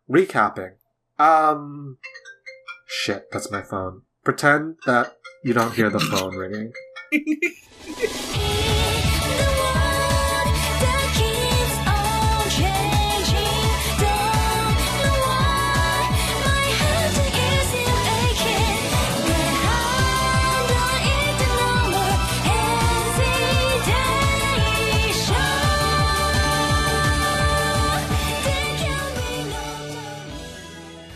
recapping. Shit, that's my phone. Pretend that you don't hear the phone ringing.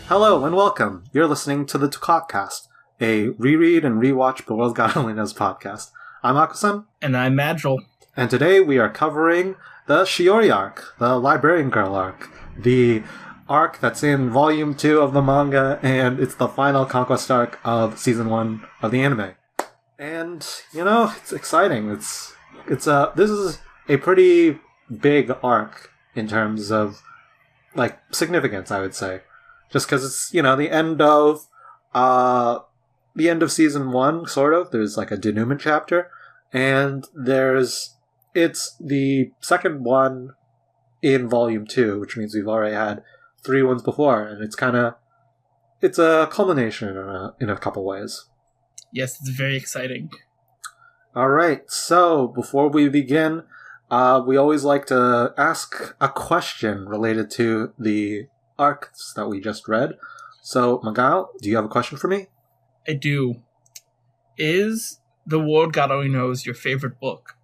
Hello and welcome. You're listening to the TWGOKcast, a reread and rewatch The World God Only Knows podcast. I'm Aquason. And I'm Magile. And today we are covering the Shiori Arc, the Librarian Girl arc, the arc that's in Volume 2 of the manga, and it's the final conquest arc of Season 1 of the anime. And, you know, it's exciting. This is a pretty big arc in terms of, like, significance, I would say. Just because it's, you know, the end of Season 1, sort of. There's, like, a denouement chapter. And it's the second one in Volume 2, which means we've already had 3 ones before. And it's a culmination in a couple ways. Yes, it's very exciting. Alright, so before we begin, we always like to ask a question related to the arcs that we just read. So, Magile, do you have a question for me? I do. Is The World God Only Knows your favorite book?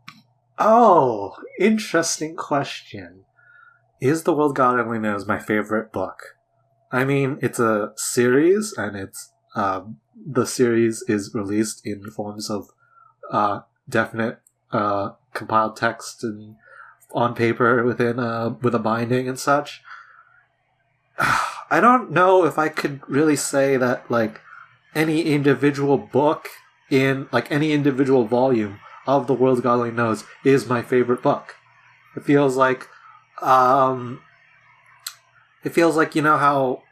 Oh, interesting question. Is The World God Only Knows my favorite book? I mean, it's a series, and the series is released in forms of definite compiled text and on paper with a binding and such. I don't know if I could really say that, like, any individual book in, like, any individual volume of The World God Only Knows is my favorite book. It feels like, you know how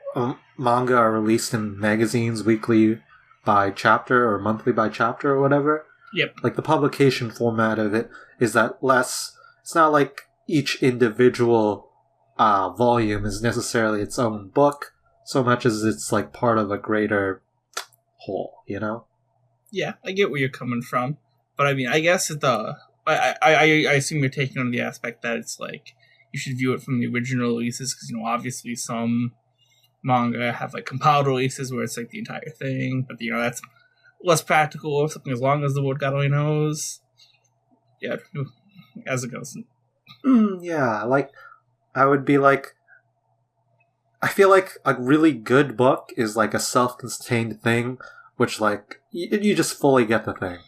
manga are released in magazines weekly by chapter or monthly by chapter or whatever? Yep. Like, the publication format of it is that it's not like each individual volume is necessarily its own book, so much as it's like part of a greater whole, you know? Yeah, I get where you're coming from, but I mean, I guess I assume you're taking on the aspect that it's like you should view it from the original releases, because, you know, obviously some manga have like compiled releases where it's like the entire thing, but, you know, that's less practical or something as long as The World God Only Knows. Yeah, as it goes. Yeah, like, I would be like, I feel like a really good book is like a self-contained thing, which, like, you just fully get the thing.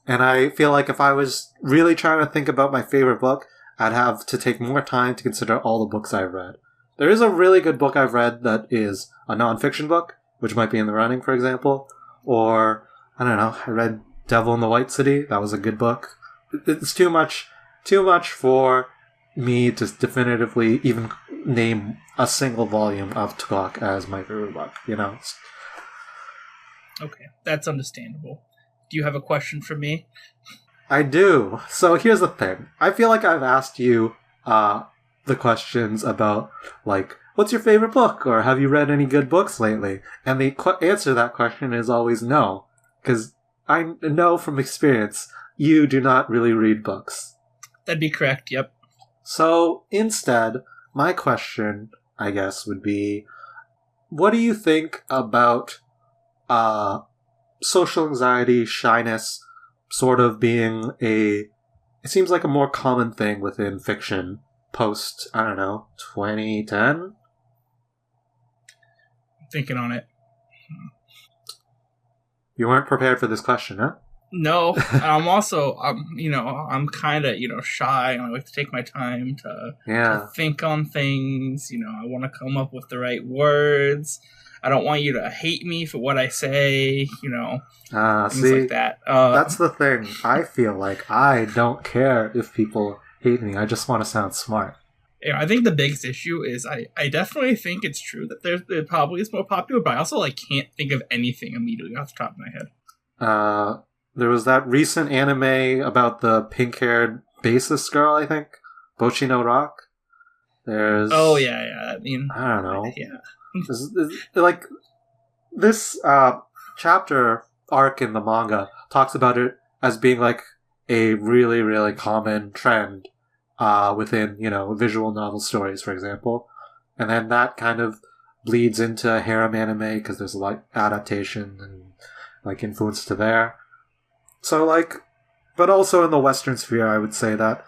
And I feel like if I was really trying to think about my favorite book, I'd have to take more time to consider all the books I've read. There is a really good book I've read that is a non-fiction book, which might be in the running, for example. Or, I don't know, I read Devil in the White City. That was a good book. It's too much for me to definitively even name a single volume of TWGOK as my favorite book, you know? Okay, that's understandable. Do you have a question for me? I do. So here's the thing. I feel like I've asked you the questions about, like, what's your favorite book? Or have you read any good books lately? And the answer to that question is always no. Because I know from experience, you do not really read books. That'd be correct, yep. So, instead, my question, I guess, would be, what do you think about social anxiety, shyness, sort of being it seems like a more common thing within fiction post, I don't know, 2010? I'm thinking on it. You weren't prepared for this question, huh? No, I'm also, you know, I'm kind of, you know, shy. I like to take my time to think on things. You know, I want to come up with the right words. I don't want you to hate me for what I say, you know, things like that. That's the thing. I feel like I don't care if people hate me. I just want to sound smart. Yeah, I think the biggest issue is I definitely think it's true that it probably is more popular, but I also like can't think of anything immediately off the top of my head. There was that recent anime about the pink-haired bassist girl, I think, Bochi no Rock. There's yeah. I mean, I don't know. Yeah. Like this chapter arc in the manga talks about it as being like a really, really common trend within, visual novel stories, for example. And then that kind of bleeds into harem anime because there's like adaptation and like influence to there. So like, but also in the Western sphere, I would say that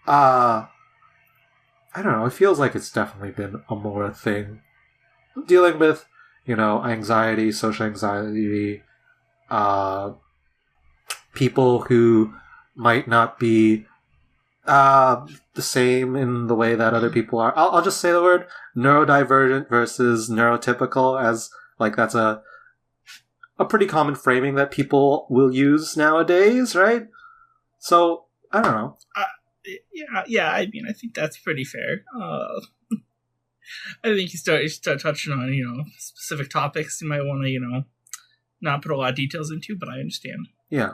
I don't know. It feels like it's definitely been a more thing dealing with, anxiety, social anxiety, people who might not be the same in the way that other people are. I'll just say the word neurodivergent versus neurotypical as like that's a pretty common framing that people will use nowadays, right? So I don't know. Yeah. I mean, I think that's pretty fair. I think you start touching on specific topics you might want to not put a lot of details into, but I understand. Yeah.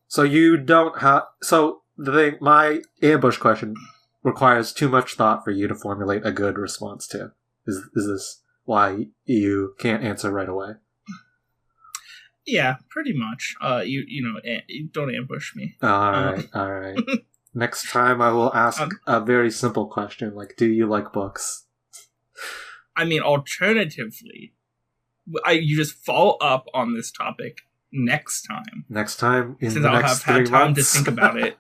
So you don't have. So the thing, my ambush question requires too much thought for you to formulate a good response to. Is this why you can't answer right away? Yeah, pretty much. You don't ambush me. All right. Next time I will ask a very simple question, like, do you like books? I mean, alternatively, you just follow up on this topic next time. Next time? Since I'll have had time to think about it.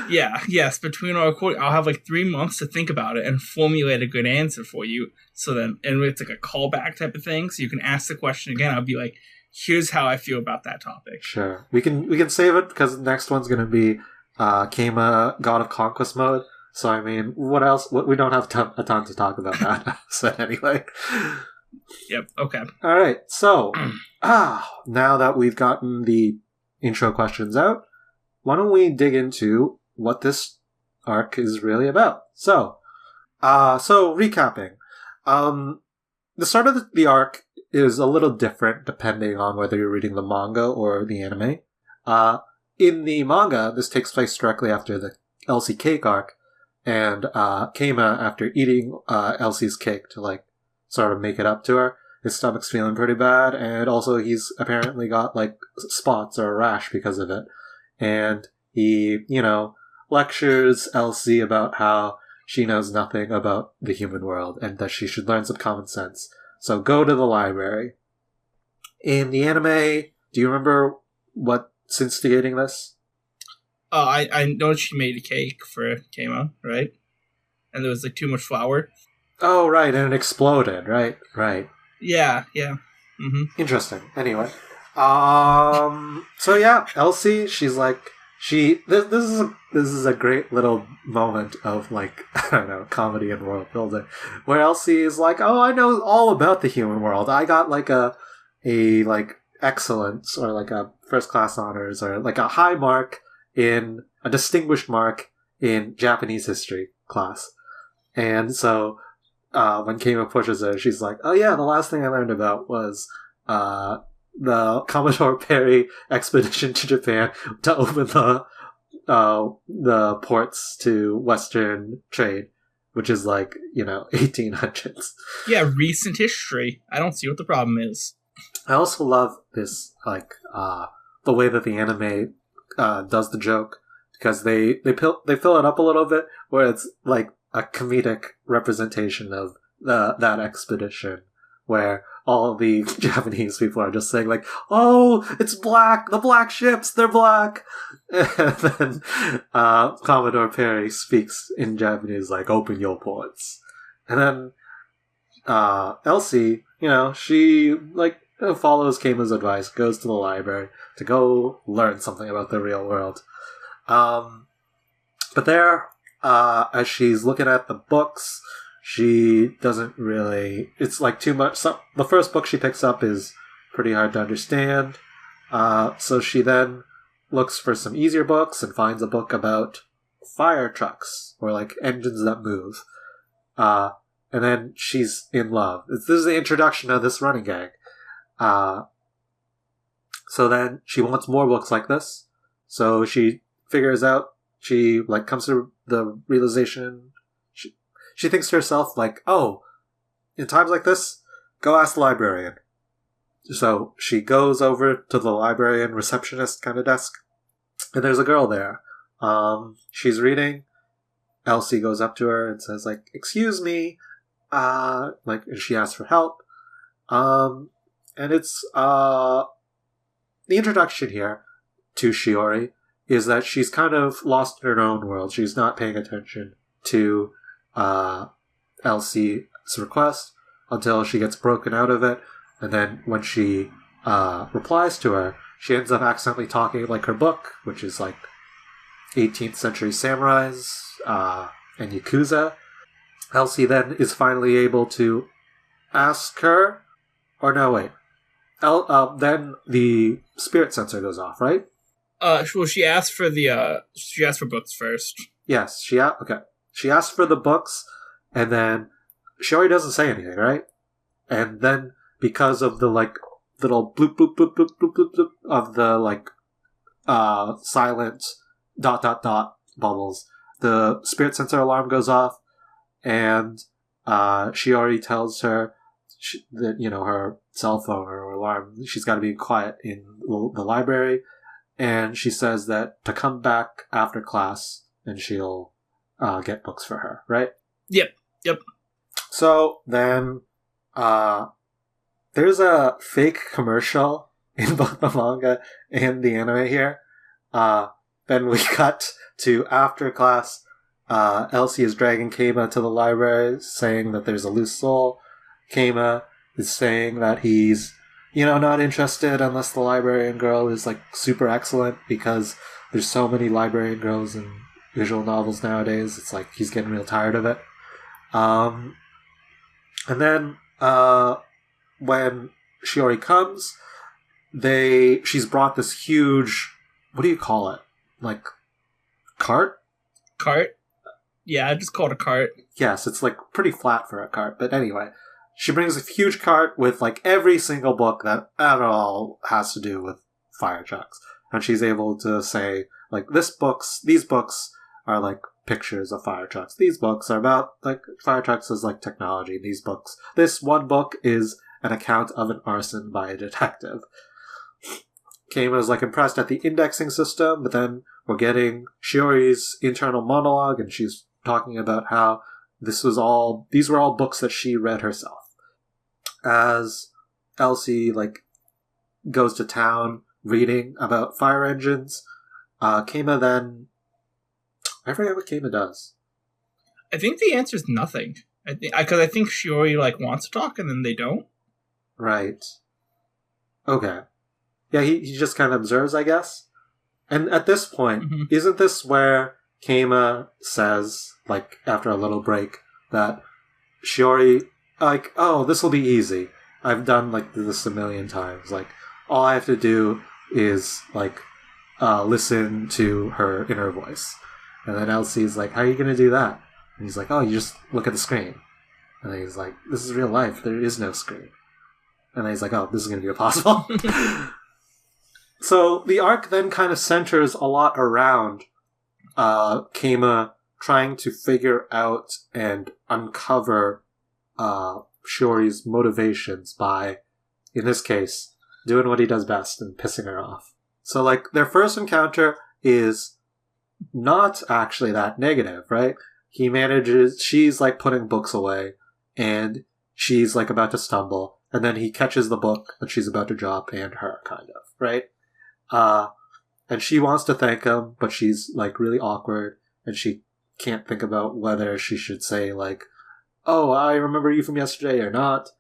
Yes, between our recording, I'll have like 3 months to think about it and formulate a good answer for you. So then, and it's like a callback type of thing, so you can ask the question again. I'll be like, here's how I feel about that topic. Sure. We can save it because the next one's going to be Kama God of Conquest mode. So, I mean, what else? We don't have a ton to talk about that. So, anyway. Yep, okay. All right. So, now that we've gotten the intro questions out, why don't we dig into what this arc is really about? So recapping. The start of the arc is a little different depending on whether you're reading the manga or the anime. In the manga, this takes place directly after the Elsie cake arc, and Kama, after eating Elsie's cake to like sort of make it up to her, his stomach's feeling pretty bad, and also he's apparently got like spots or a rash because of it. And he, lectures Elsie about how she knows nothing about the human world and that she should learn some common sense. So go to the library. In the anime, do you remember what's instigating this? Oh, I know she made a cake for Kama, right? And there was like too much flour. Oh, right, and it exploded, right? Yeah. Mm-hmm. Interesting. Anyway. So yeah, Elsie, she's like, this is a great little moment of like, I don't know, comedy and world building, where Elsie is like, oh, I know all about the human world. I got like a like excellence or like a first class honors or like a high mark in a distinguished mark in Japanese history class. And so, when Kama pushes her, she's like, oh yeah, the last thing I learned about was, the Commodore Perry expedition to Japan to open the ports to Western trade, which is like, 1800s. Yeah, recent history. I don't see what the problem is. I also love this, like, the way that the anime does the joke, because they fill it up a little bit, where it's like a comedic representation of that expedition, where all the Japanese people are just saying like, oh, it's black, the black ships, they're black. And then Commodore Perry speaks in Japanese like, open your ports. And then Elsie, she like follows Kama's advice, goes to the library to go learn something about the real world. But there, as she's looking at the books, she doesn't really... It's like too much... the first book she picks up is pretty hard to understand. So she then looks for some easier books and finds a book about fire trucks, or like engines that move. And then she's in love. This is the introduction of this running gag. So then she wants more books like this. So she figures out... She like comes to the realization... she thinks to herself, like, oh, in times like this, go ask the librarian. So she goes over to the librarian receptionist kind of desk, and there's a girl there. She's reading. Elsie goes up to her and says, like, excuse me, and she asks for help. And it's, the introduction here to Shiori is that she's kind of lost in her own world. She's not paying attention to, Elsie's request until she gets broken out of it. And then when she, replies to her, she ends up accidentally talking like her book, which is like 18th century samurais, and Yakuza. Elsie then is finally able to ask her, or no, wait. Then the spirit sensor goes off, right? Well, she asked for books first. Yes, she asked for the books, and then Shiori doesn't say anything, right? And then because of the like little bloop bloop bloop bloop bloop bloop, bloop of the like silent ... bubbles, the spirit sensor alarm goes off, and Shiori tells her that, you know, her cell phone or alarm, she's got to be quiet in the library, and she says that to come back after class and she'll get books for her, right? Yep. So then there's a fake commercial in both the manga and the anime here. Then we cut to after class. Elsie is dragging Keima to the library, saying that there's a loose soul. Keima is saying that he's, you know, not interested unless the librarian girl is like super excellent, because there's so many librarian girls in visual novels nowadays. It's like he's getting real tired of it. And then when Shiori comes, she's brought this huge, what do you call it? Like cart? Cart? Yeah, I just call it a cart. Yes, it's like pretty flat for a cart. But anyway, she brings a huge cart with like every single book that at all has to do with fire trucks. And she's able to say, like, these books are like pictures of fire trucks. These books are about like fire trucks as like technology. This one book is an account of an arson by a detective. Keima is like impressed at the indexing system, but then we're getting Shiori's internal monologue, and she's talking about how these were all books that she read herself. As Elsie like goes to town reading about fire engines, Keima then, I forget what Keima does. I think the answer is nothing. Because I think Shiori like wants to talk and then they don't. Right. Okay. Yeah, he just kind of observes, I guess. And at this point, Isn't this where Keima says, like, after a little break, that Shiori, like, oh, this will be easy. I've done, like, this a million times. Like, all I have to do is, like, listen to her inner voice. And then Elsie's like, how are you going to do that? And he's like, oh, you just look at the screen. And then he's like, this is real life. There is no screen. And then he's like, oh, this is going to be impossible. So the arc then kind of centers a lot around Keima trying to figure out and uncover Shiori's motivations by, in this case, doing what he does best and pissing her off. So, like, their first encounter is not actually that negative, right? She's, like, putting books away, and she's, like, about to stumble, and then he catches the book that she's about to drop, and her, kind of, right? And she wants to thank him, but she's, like, really awkward, and she can't think about whether she should say, like, oh, I remember you from yesterday or not.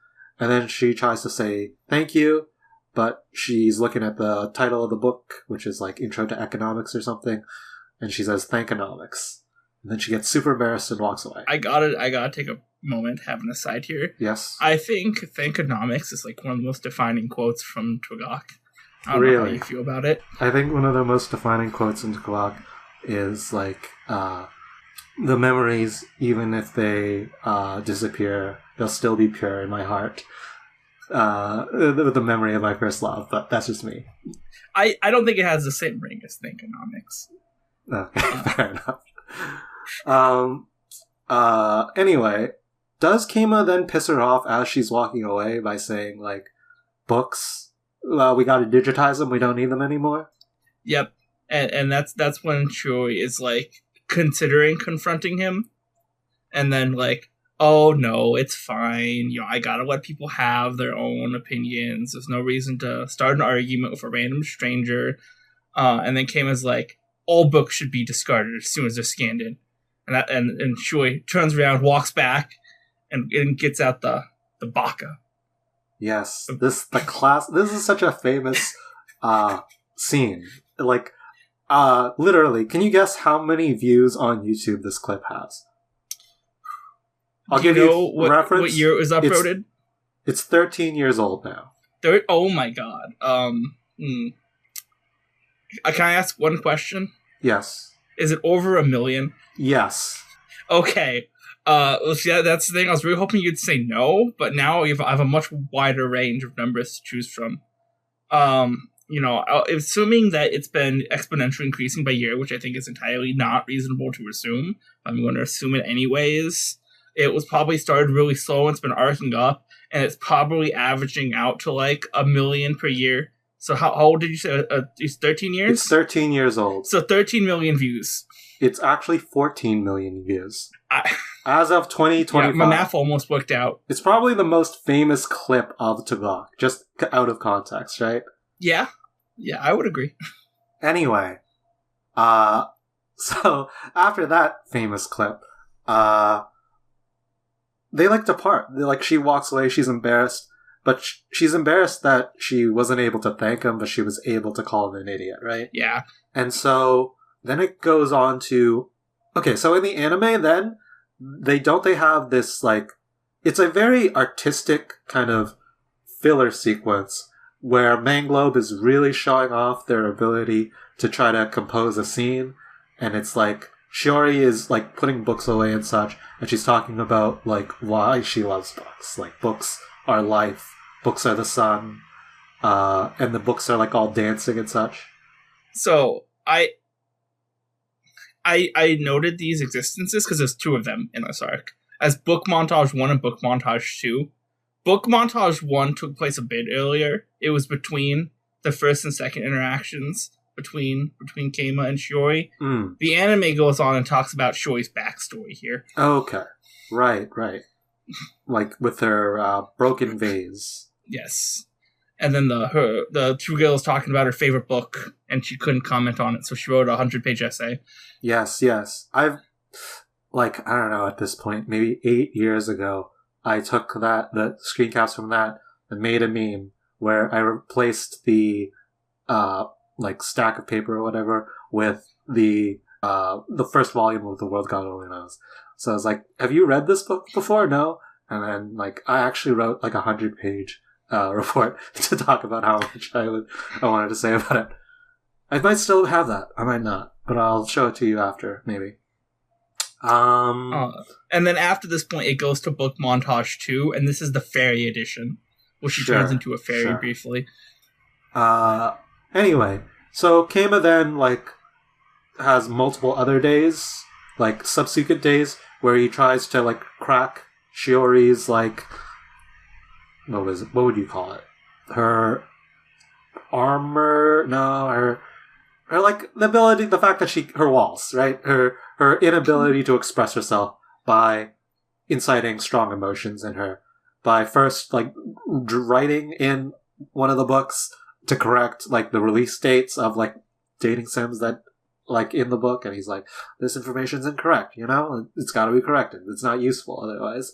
And then she tries to say thank you, but she's looking at the title of the book, which is, like, Intro to Economics or something, and she says thankonomics. And then she gets super embarrassed and walks away. I gotta take a moment, have an aside here. Yes. I think thankonomics is, like, one of the most defining quotes from TWGOK. I don't know how you feel about it. I think one of the most defining quotes in TWGOK is, like, the memories, even if they disappear, they'll still be pure in my heart. The memory of my first love, but that's just me. I don't think it has the same ring as thankonomics. Okay, fair enough. Anyway, does Kama then piss her off as she's walking away by saying, like, books, well, we gotta digitize them, we don't need them anymore? Yep. And that's when Shiori is, like, considering confronting him. And then, like, oh, no, it's fine. You know, I gotta let people have their own opinions. There's no reason to start an argument with a random stranger. And then Kama's like, all books should be discarded as soon as they're scanned in. And Shiori turns around, walks back, and gets out the BAKA. Yes, this is such a famous scene. Like, literally, can you guess how many views on YouTube this clip has? I'll give you reference. What year it was uploaded? It's 13 years old now. Oh my god. Can I ask one question? Yes. Is it over 1 million? Yes. Okay. Yeah, that's the thing. I was really hoping you'd say no, but now I have a much wider range of numbers to choose from. You know, assuming that it's been exponentially increasing by year, which I think is entirely not reasonable to assume. I'm going to assume it anyways. It was probably started really slow and it's been arcing up, and it's probably averaging out to like 1 million per year. So how old did you say? It's 13 years? It's 13 years old. So 13 million views. It's actually 14 million views. As of 2025. Yeah, my math almost worked out. It's probably the most famous clip of TWGOK, just out of context, right? Yeah, I would agree. Anyway, so after that famous clip, they like depart. She walks away, she's embarrassed, but she's embarrassed that she wasn't able to thank him, but she was able to call him an idiot, right? Yeah. And so then it goes on to, okay, so in the anime then, they have this, like, it's a very artistic kind of filler sequence where Manglobe is really showing off their ability to try to compose a scene, and it's like, Shiori is, like, putting books away and such, and she's talking about, like, why she loves books. Like, books are life, books are the sun, and the books are, like, all dancing and such. So, I noted these existences because there's 2 of them in this arc, as Book Montage 1 and Book Montage 2. Book Montage 1 took place a bit earlier. It was between the first and second interactions between Kama and Shiori. Mm. The anime goes on and talks about Shiori's backstory here. Okay. Right. Like with her broken vase. Yes. And then the 2 girls talking about her favorite book, and she couldn't comment on it, so she wrote a 100-page essay. Yes. I've, like, I don't know, at this point, maybe 8 years ago, I took the screencast from that and made a meme where I replaced the like stack of paper or whatever with the first volume of The World God Only Knows. So I was like, have you read this book before? No? And then, like, I actually wrote like a 100-page report to talk about how much I wanted to say about it. I might still have that. I might not, but I'll show it to you after, maybe. And then after this point, it goes to Book Montage 2, and this is the fairy edition, where she turns into a fairy briefly. Anyway, so Kama then, like, has multiple other days, like, subsequent days, where he tries to, like, crack Shiori's, like, what would you call it? Her armor? No, her like, the fact that her walls, right? Her inability to express herself by inciting strong emotions in her. By first, like, writing in one of the books to correct, like, the release dates of, like, dating sims that, like, in the book, and he's like, this information's incorrect, you know? It's gotta be corrected. It's not useful otherwise.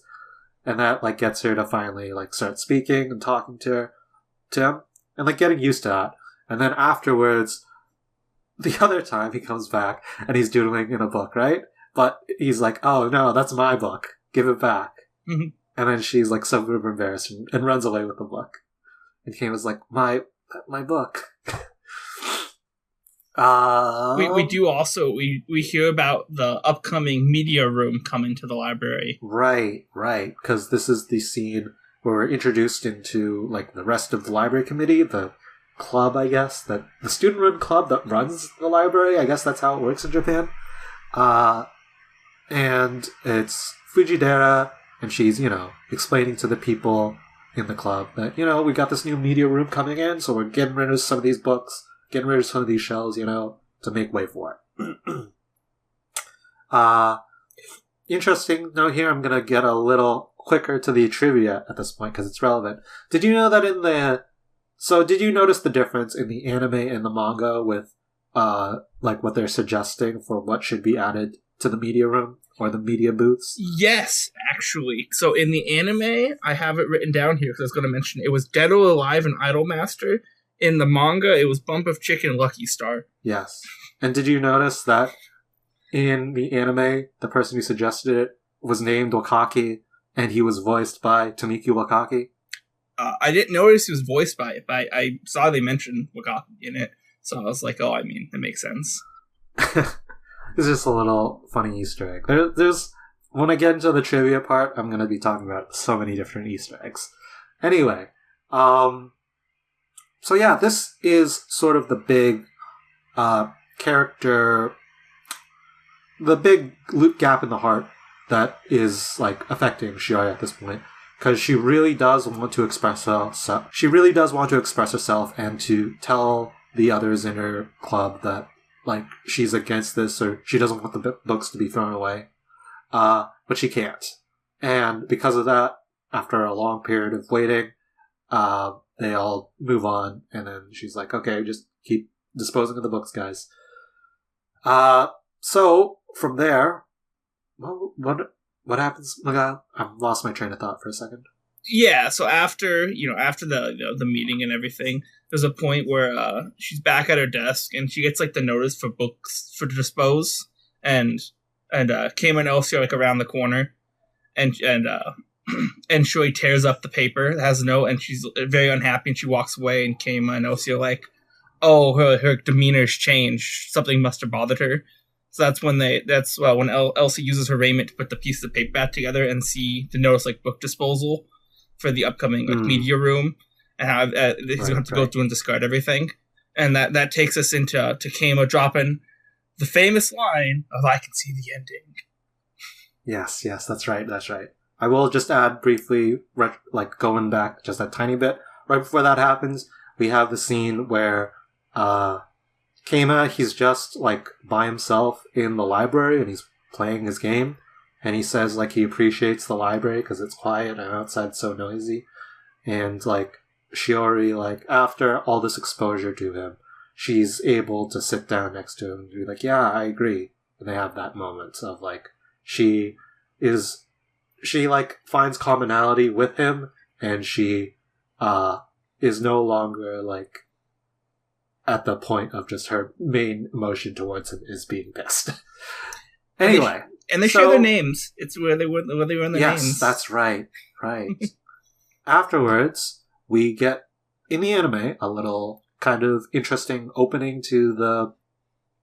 And that, like, gets her to finally, like, start speaking and talking to him, and, like, getting used to that. And then afterwards, the other time he comes back, and he's doodling in a book, right? But he's like, oh, no, that's my book. Give it back. Mm-hmm. And then she's, like, so embarrassed and runs away with the book. And Kama's like, my book. We do also, we hear about the upcoming media room coming to the library. Right. Because this is the scene where we're introduced into, like, the rest of the library committee, the club, I guess, the student-run club that runs the library. I guess that's how it works in Japan. And it's Fujidera, and she's, explaining to the people in the club that, we got this new media room coming in, so we're getting rid of some of these books, getting rid of some of these shelves, to make way for it. Interesting note here, I'm going to get a little quicker to the trivia at this point because it's relevant. Did you know that did you notice the difference in the anime and the manga with, what they're suggesting for what should be added to the media room or the media booths? Yes, actually. So in the anime, I have it written down here because I was going to mention it was Dead or Alive and Idolmaster. In the manga, it was Bump of Chicken, Lucky Star. Yes. And did you notice that in the anime, the person who suggested it was named Wakaki, and he was voiced by Tamiki Wakak? I didn't notice he was voiced by it, but I saw they mentioned Wakaki in it, so I was like, it makes sense. It's just a little funny Easter egg. There's when I get into the trivia part, I'm going to be talking about so many different Easter eggs. Anyway, so yeah, this is sort of the big character, the big loop gap in the heart that is affecting Shiori at this point, because she really does want to express herself. She really does want to express herself and to tell the others in her club that she's against this or she doesn't want the books to be thrown away, but she can't. And because of that, after a long period of waiting, they all move on, and then she's like, okay, just keep disposing of the books, guys. So from there, what happens, Magile? I've lost my train of thought for a second. Yeah, so after the meeting and everything, there's a point where she's back at her desk and she gets the notice for books to dispose, and Keima and Elsie are around the corner, and Shiori tears up the paper that has a note, and she's very unhappy and she walks away, and Keima and Elsie are like, oh, her demeanor's changed, something must have bothered her. So that's when Elsie uses her raiment to put the pieces of paper back together and see the notice book disposal for the upcoming media room, and how he's going to have to go through and discard everything. And that takes us into Keima dropping the famous line of "I can see the ending." Yes, that's right. I will just add briefly, going back just a tiny bit, right before that happens, we have the scene where Keima, he's just by himself in the library and he's playing his game, and he says he appreciates the library because it's quiet and outside so noisy. And Shiori, after all this exposure to him, she's able to sit down next to him and be like, yeah, I agree. And they have that moment of she finds commonality with him, and she is no longer at the point of just her main emotion towards him is being pissed. Anyway. And they share their names. It's where they were in their names. Yes, that's right. Afterwards, we get, in the anime, a little kind of interesting opening to the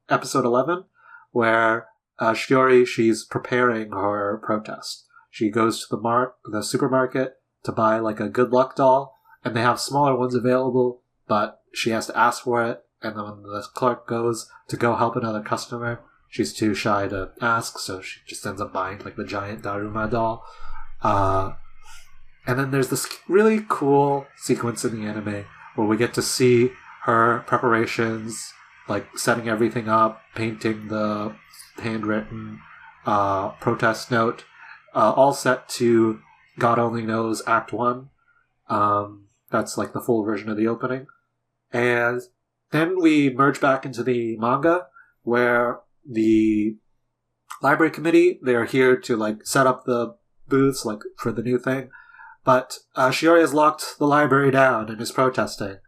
episode 11, where Shiori, she's preparing her protest. She goes to the supermarket to buy a good luck doll, and they have smaller ones available, but she has to ask for it, and then when the clerk goes to go help another customer, she's too shy to ask, so she just ends up buying the giant Daruma doll. And then there's this really cool sequence in the anime where we get to see her preparations, setting everything up, painting the handwritten protest note, all set to God Only Knows Act 1. That's the full version of the opening. And then we merge back into the manga, where the library committee, they're here to set up the booths for the new thing, but Shiori has locked the library down and is protesting,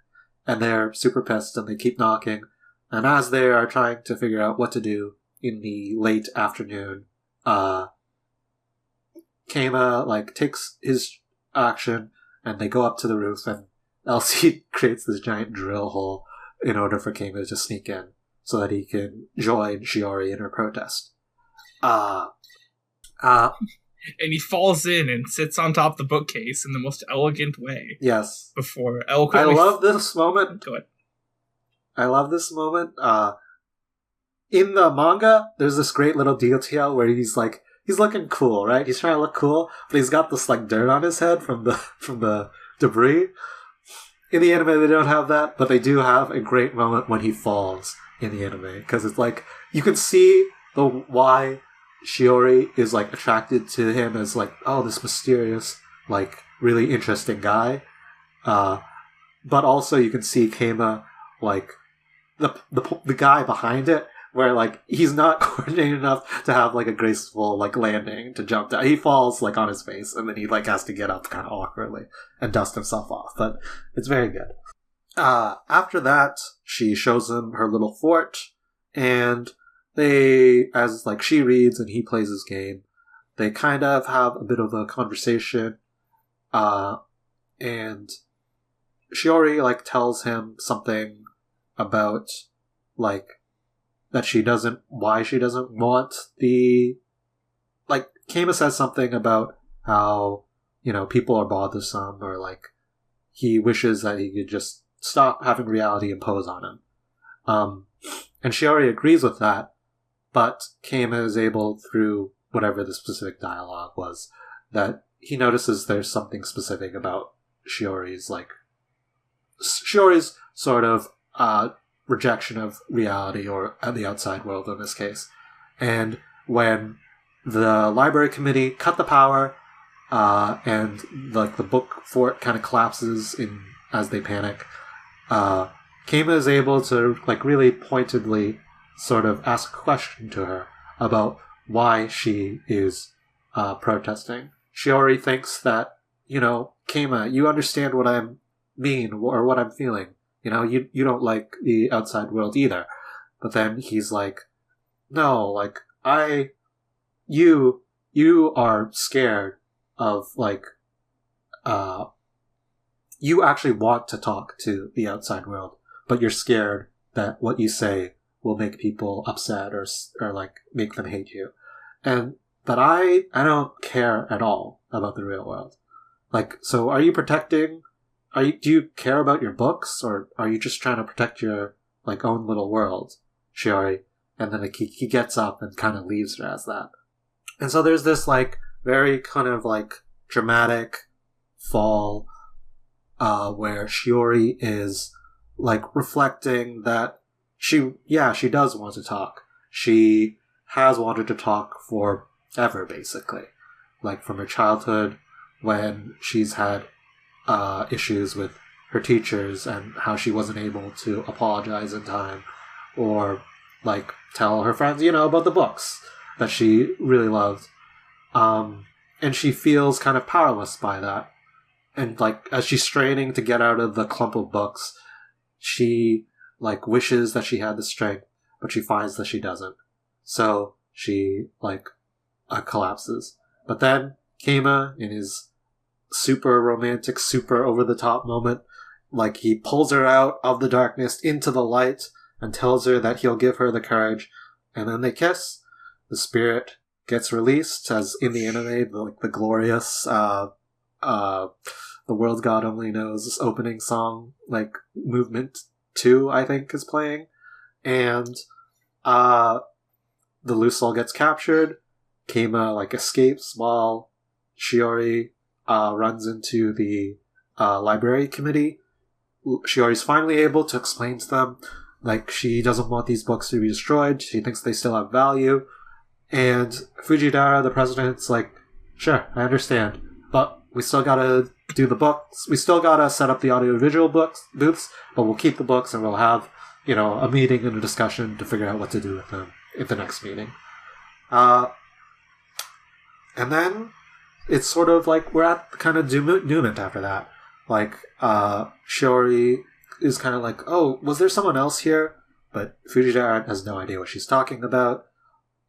and they're super pissed and they keep knocking, and as they are trying to figure out what to do in the late afternoon, Keima takes his action and they go up to the roof, and Elsie creates this giant drill hole in order for Keima to sneak in, so that he can join Shiori in her protest. And he falls in and sits on top of the bookcase in the most elegant way. Yes. Before eloquently... I love this moment. Go ahead. I love this moment. In the manga, there's this great little detail where he's he's looking cool, right? He's trying to look cool, but he's got this like dirt on his head from the debris. In the anime, they don't have that, but they do have a great moment when he falls in the anime, because it's like you can see why Shiori is like attracted to him as like, oh, this mysterious, like really interesting guy, but also you can see Keima, like the guy behind it, where like he's not coordinated enough to have like a graceful like landing to jump down. He falls like on his face, and then he like has to get up kind of awkwardly and dust himself off. But it's very good. After that, she shows him her little fort, and they, as like she reads and he plays his game, they kind of have a bit of a conversation. And Shiori like tells him something about like that why she doesn't want the, like, Keima says something about how, you know, people are bothersome, or like he wishes that he could just stop having reality impose on him. And Shiori agrees with that, but Keima is able, through whatever the specific dialogue was, that he notices there's something specific about Shiori's sort of rejection of reality, or the outside world in this case. And when the library committee cut the power, and like the book fort kind of collapses as they panic, Keima is able to like really pointedly sort of ask a question to her about why she is protesting. Shiori thinks that, you know, Keima, you understand what I mean, or what I'm feeling. You know, you don't like the outside world either. But then he's like, no, like, you are scared of, like, you actually want to talk to the outside world, but you're scared that what you say will make people upset, or like, make them hate you. But I don't care at all about the real world. Like, so are you protecting... do you care about your books, or are you just trying to protect your, like, own little world, Shiori? And then like, he gets up and kind of leaves her as that. And so there's this, like, very kind of, like, dramatic fall, where Shiori is, like, reflecting that she does want to talk. She has wanted to talk forever, basically. Like, from her childhood, when she's had issues with her teachers and how she wasn't able to apologize in time, or like tell her friends, you know, about the books that she really loved. And she feels kind of powerless by that. And like, as she's straining to get out of the clump of books, she like wishes that she had the strength, but she finds that she doesn't. So she like collapses. But then Keima, in his super romantic, super over-the-top moment, like, he pulls her out of the darkness into the light and tells her that he'll give her the courage, and then they kiss. The spirit gets released, as in the anime, the glorious the World God Only Knows opening song, like, movement 2, I think, is playing. And the loose soul gets captured. Keima, like, escapes while Shiori runs into the library committee. Shiori's finally able to explain to them, like, she doesn't want these books to be destroyed. She thinks they still have value. And Fujidara, the president's like, sure, I understand, but we still gotta do the books. We still gotta set up the audiovisual booths, but we'll keep the books, and we'll have, you know, a meeting and a discussion to figure out what to do with them at the next meeting. And then it's sort of like we're at the kind of denouement after that. Like, Shiori is kind of like, oh, was there someone else here? But Fujidara has no idea what she's talking about.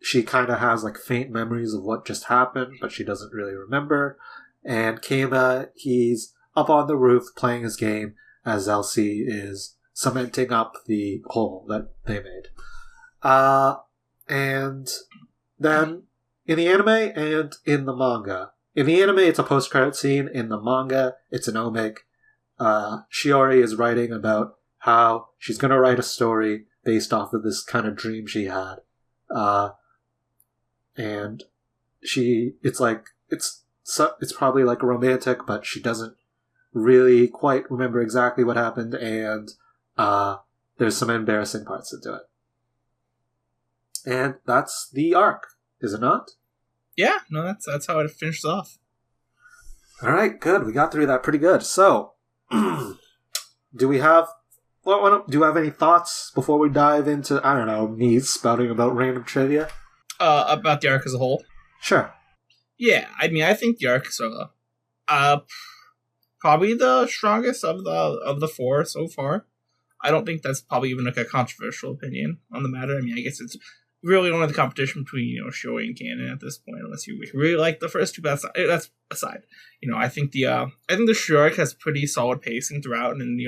She kind of has, like, faint memories of what just happened, but she doesn't really remember. And Keima, he's up on the roof playing his game as Elsie is cementing up the hole that they made. And then, in the anime and in the manga, in the anime, it's a post-credit scene. In the manga, it's an omic. Shiori is writing about how she's going to write a story based off of this kind of dream she had. And it's probably like romantic, but she doesn't really quite remember exactly what happened, and there's some embarrassing parts into it. And that's the arc, is it not? Yeah, no, that's how it finishes off. All right, good. We got through that pretty good. So, do you have any thoughts before we dive into, I don't know, me spouting about random trivia? About the arc as a whole? Sure. Yeah, I mean, I think the arc is probably the strongest of the four so far. I don't think that's probably even like a controversial opinion on the matter. I mean, I guess it's really only the competition between Shiori and canon at this point, unless you really like the first two. But that's aside. I think the Shiori arc has pretty solid pacing throughout, and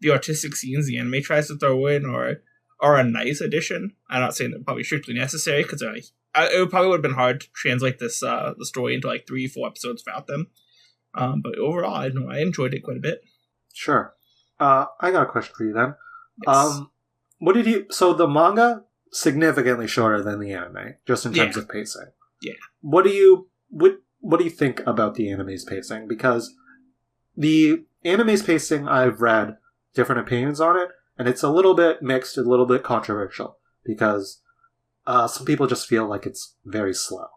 the artistic scenes the anime tries to throw in are a nice addition. I'm not saying they're probably strictly necessary, because it probably would have been hard to translate this the story into like 3-4 episodes without them. But overall, I enjoyed it quite a bit. Sure. I got a question for you then. Yes. So the manga significantly shorter than the anime, just in terms of pacing. Yeah. What do you think about the anime's pacing? Because the anime's pacing, I've read different opinions on it, and it's a little bit mixed, a little bit controversial, because some people just feel like it's very slow.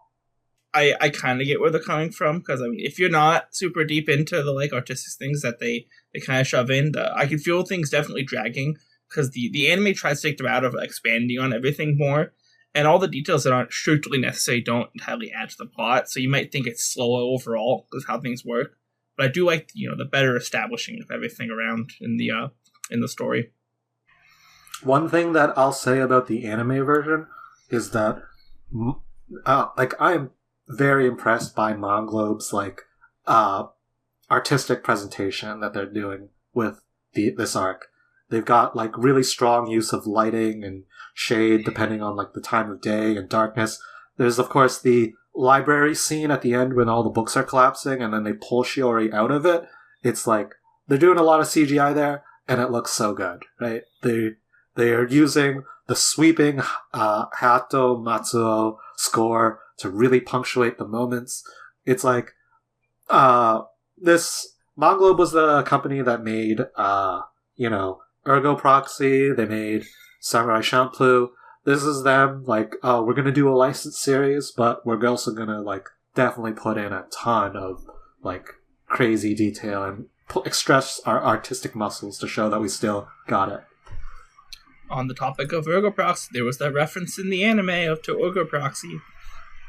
I kind of get where they're coming from, because I mean, if you're not super deep into the like artistic things that they kind of shove in, I can feel things definitely dragging, because the anime tries to take them out of expanding on everything more, and all the details that aren't strictly necessary don't entirely add to the plot. So you might think it's slower overall because how things work, but I do like the better establishing of everything around in the story. One thing that I'll say about the anime version is that I'm very impressed by Monglobe's artistic presentation that they're doing with this arc. They've got like really strong use of lighting and shade depending on like the time of day and darkness. There's of course the library scene at the end when all the books are collapsing and then they pull Shiori out of it. It's like they're doing a lot of CGI there and it looks so good, right? They are using the sweeping Hato Matsuo score to really punctuate the moments. It's like this Monglobe was the company that made Ergo Proxy. They made Samurai Champloo. This is them like, oh, we're gonna do a licensed series, but we're also gonna like definitely put in a ton of like crazy detail and stress our artistic muscles to show that we still got it. On the topic of Ergo Proxy, there was that reference in the anime to Ergo Proxy.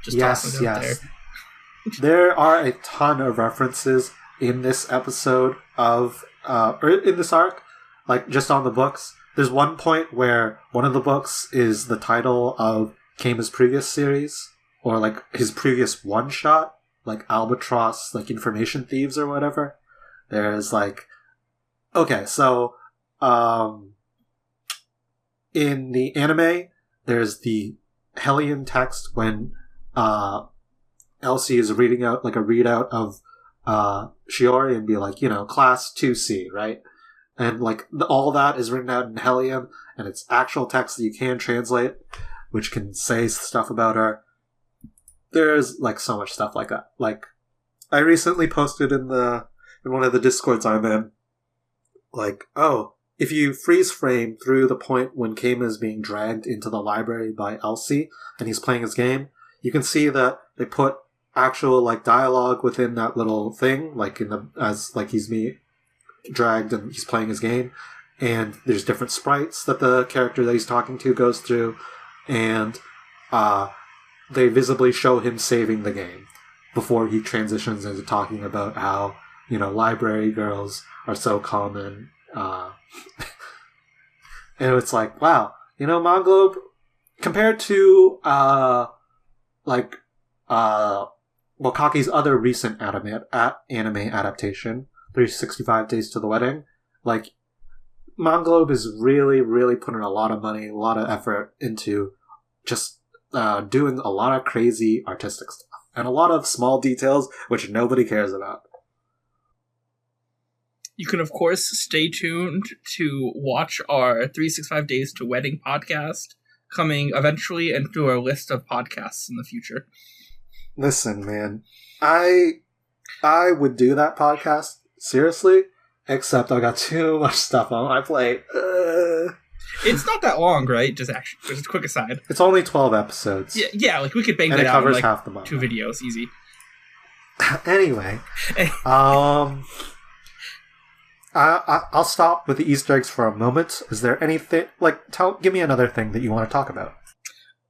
Just yes. There are a ton of references in this episode of or in this arc, like just on the books. There's one point where one of the books is the title of Kama's previous series, or like his previous one shot, like Albatross, like Information Thieves or whatever. There's like, okay, so in the anime, there's the Hellion text when Elsie is reading out like a readout of Shiori and be like, class 2C, right? And like all that is written out in Hellion, and it's actual text that you can translate, which can say stuff about her. There's like so much stuff like that. Like I recently posted in one of the Discords I'm in, like, oh, if you freeze frame through the point when Kama is being dragged into the library by Elsie and he's playing his game, you can see that they put actual like dialogue within that little thing, like as he's being dragged and he's playing his game, and there's different sprites that the character that he's talking to goes through, and they visibly show him saving the game before he transitions into talking about how library girls are so common. And it's like, wow, Monglobe, compared to Wakaki's other recent anime adaptation, 365 Days to the Wedding, like Monglobe is really, really putting a lot of money, a lot of effort into just doing a lot of crazy artistic stuff and a lot of small details which nobody cares about. You can, of course, stay tuned to watch our 365 Days to Wedding podcast, coming eventually into our list of podcasts in the future. Listen, man, I would do that podcast seriously, except I got too much stuff on my plate. It's not that long, right? Just a quick aside. It's only 12 episodes. Yeah, like we could bang and that it out covers in, like, half the month. 2 videos, easy. Anyway, I'll stop with the Easter eggs for a moment. Is there anything give me another thing that you want to talk about?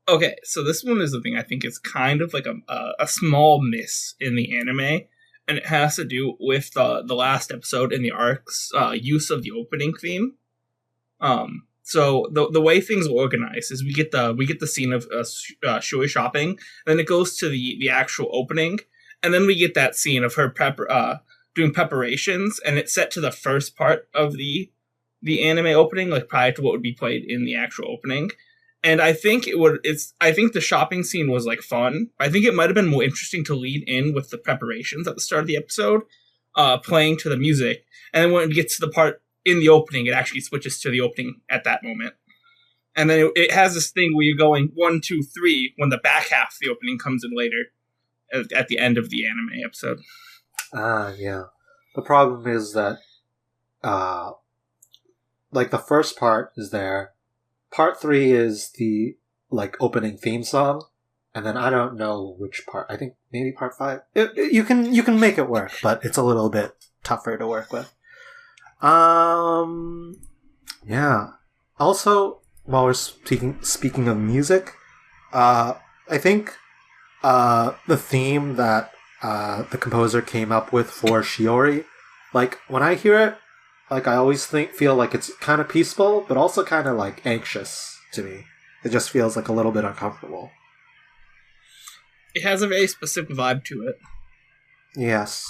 Okay, so this one is the thing I think is kind of like a small miss in the anime, and it has to do with the last episode in the arc's use of the opening theme. So the way things are organized is we get the scene of Shiori shopping, then it goes to the actual opening, and then we get that scene of her doing preparations, and it's set to the first part of the anime opening, like prior to what would be played in the actual opening. And I think I think the shopping scene was like fun. I think it might have been more interesting to lead in with the preparations at the start of the episode, playing to the music, and then when it gets to the part in the opening, it actually switches to the opening at that moment. And then it has this thing where you're going 1, 2, 3 when the back half of the opening comes in later at the end of the anime episode. Yeah. The problem is that, the first part is there. Part 3 is the, opening theme song. And then I don't know which part. I think maybe part 5. You can make it work, but it's a little bit tougher to work with. Yeah. Also, while we're speaking of music, I think, the theme that, the composer came up with for Shiori, when I hear it, I always feel like it's kind of peaceful, but also kind of, anxious to me. It just feels, a little bit uncomfortable. It has a very specific vibe to it. Yes.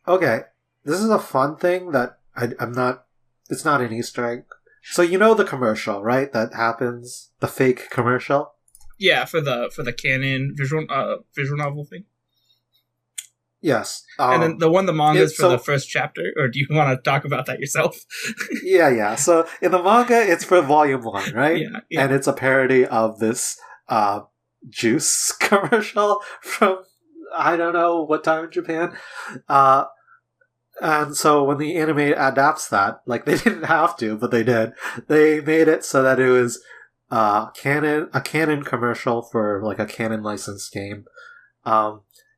Okay. This is a fun thing that it's not an Easter egg. So you know the commercial, right? That happens? The fake commercial? Yeah, for the canon visual novel thing. Yes. And then the manga is for the first chapter, or do you want to talk about that yourself? Yeah. So in the manga, it's for volume 1, right? Yeah. And it's a parody of this juice commercial from I don't know what time in Japan. And so when the anime adapts that, they didn't have to, but they did. They made it so that it was a canon commercial for a canon licensed game.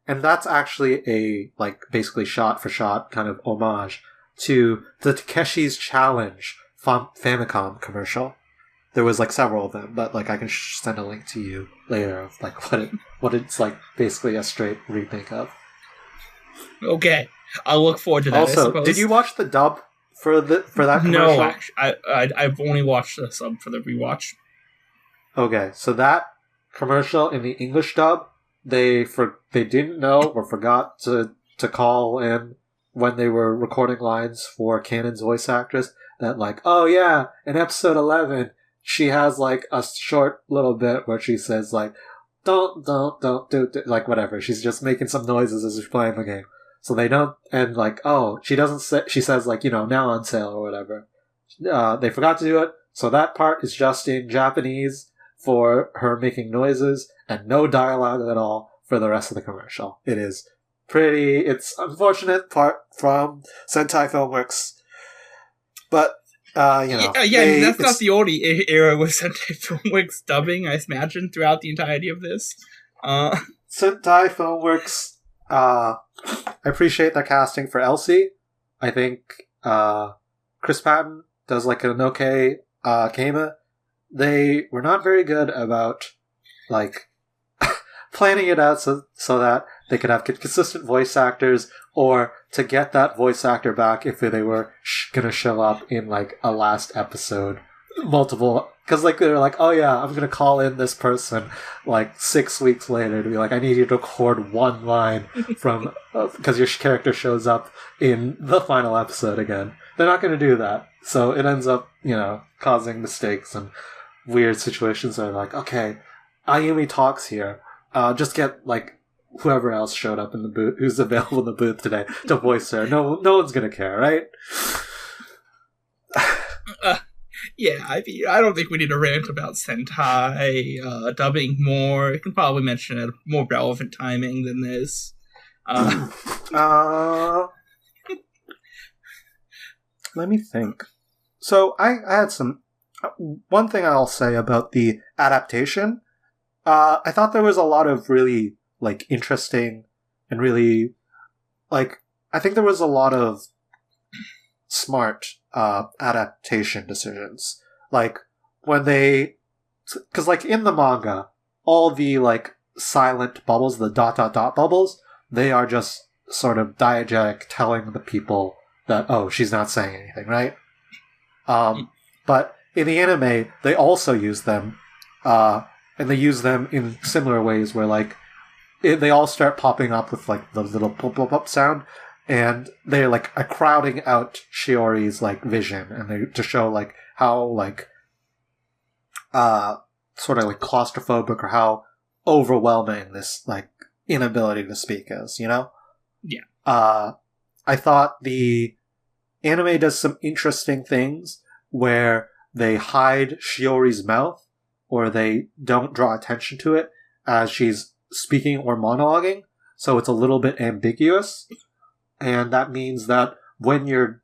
And that's actually a basically shot for shot kind of homage to the Takeshi's Challenge Famicom commercial. There was several of them, but I can send a link to you later of what it's basically a straight remake of. Okay, I'll look forward to that. Also, did you watch the dub for that commercial? No, actually, I've only watched the sub for the rewatch. Okay, so that commercial in the English dub, they didn't know or forgot to call in when they were recording lines for Kanon's voice actress that oh yeah, in episode 11 she has a short little bit where she says don't do whatever. She's just making some noises as she's playing the game. So they don't, and she doesn't say, she says now on sale or whatever. They forgot to do it. So that part is just in Japanese for her making noises and no dialogue at all for the rest of the commercial. It's unfortunate part from Sentai Filmworks, but that's not the only era with Sentai Filmworks dubbing, I imagine, throughout the entirety of this. Sentai Filmworks, I appreciate their casting for Elsie. I think Chris Patton does an okay Kama. They were not very good about planning it out so that they could have consistent voice actors, or to get that voice actor back if they were gonna show up in a last episode multiple, because they're oh yeah, I'm gonna call in this person 6 weeks later to be I need you to record one line from because your character shows up in the final episode again. They're not gonna do that, so it ends up causing mistakes and weird situations that are okay, Ayumi talks here, just get whoever else showed up in the booth, who's available in the booth today, to voice her. No one's gonna care, right? Yeah, I don't think we need to rant about Sentai dubbing more. You can probably mention it at a more relevant timing than this. Let me think. So I had some... One thing I'll say about the adaptation, I thought there was a lot of really, like, interesting and really, like, I think there was a lot of smart adaptation decisions. Like, when they... Because, like, in the manga, all the, like, silent bubbles, the ... bubbles, they are just sort of diegetic telling the people that, oh, she's not saying anything, right? But in the anime, they also use them, and they use them in similar ways where, like, they all start popping up with, like, the little pop sound, and they're, like, crowding out Shiori's, like, vision, and they to show, like, how, like, sort of, like, claustrophobic or how overwhelming this, like, inability to speak is, you know? Yeah. I thought the anime does some interesting things where they hide Shiori's mouth, or they don't draw attention to it as she's speaking or monologuing, so it's a little bit ambiguous, and that means that when you're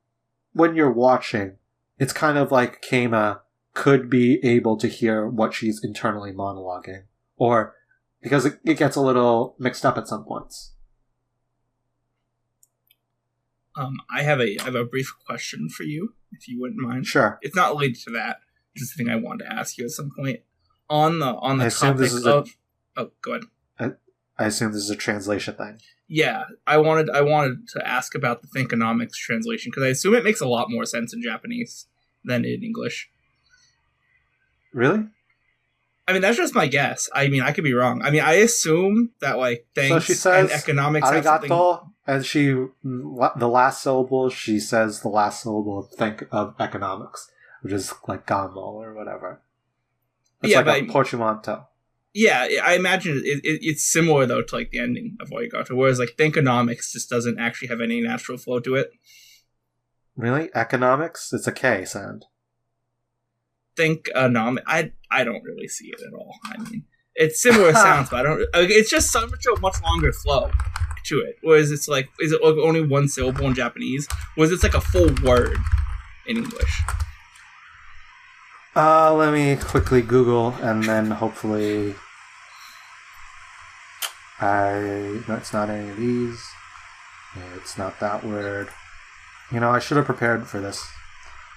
watching, it's kind of like Keima could be able to hear what she's internally monologuing, or because it gets a little mixed up at some points. I have a brief question for you, if you wouldn't mind. Sure. It's not related to that. It's just a thing I wanted to ask you at some point. On the topic of... Oh, go ahead. I assume this is a translation thing. Yeah, I wanted to ask about the Thinkonomics translation, because I assume it makes a lot more sense in Japanese than in English. Really? I mean, that's just my guess. I mean, I could be wrong. I mean, I assume that, like, thanks so she says, and economics have arigato, something... and the last syllable, she says the last syllable of economics, which is like gamo or whatever. It's like a portmanteau. Yeah, I imagine it's similar, though, to, like, the ending of arigato, whereas, like, Thinkonomics just doesn't actually have any natural flow to it. Really? Economics? It's a K sound. Thinkonomics? I don't really see it at all. I mean, it's similar sounds, but I don't... It's just so much longer flow to it. Whereas it's like... Is it like only one syllable in Japanese? Whereas it's like a full word in English? Let me quickly Google, and then hopefully... No, it's not any of these. It's not that word. You know, I should have prepared for this.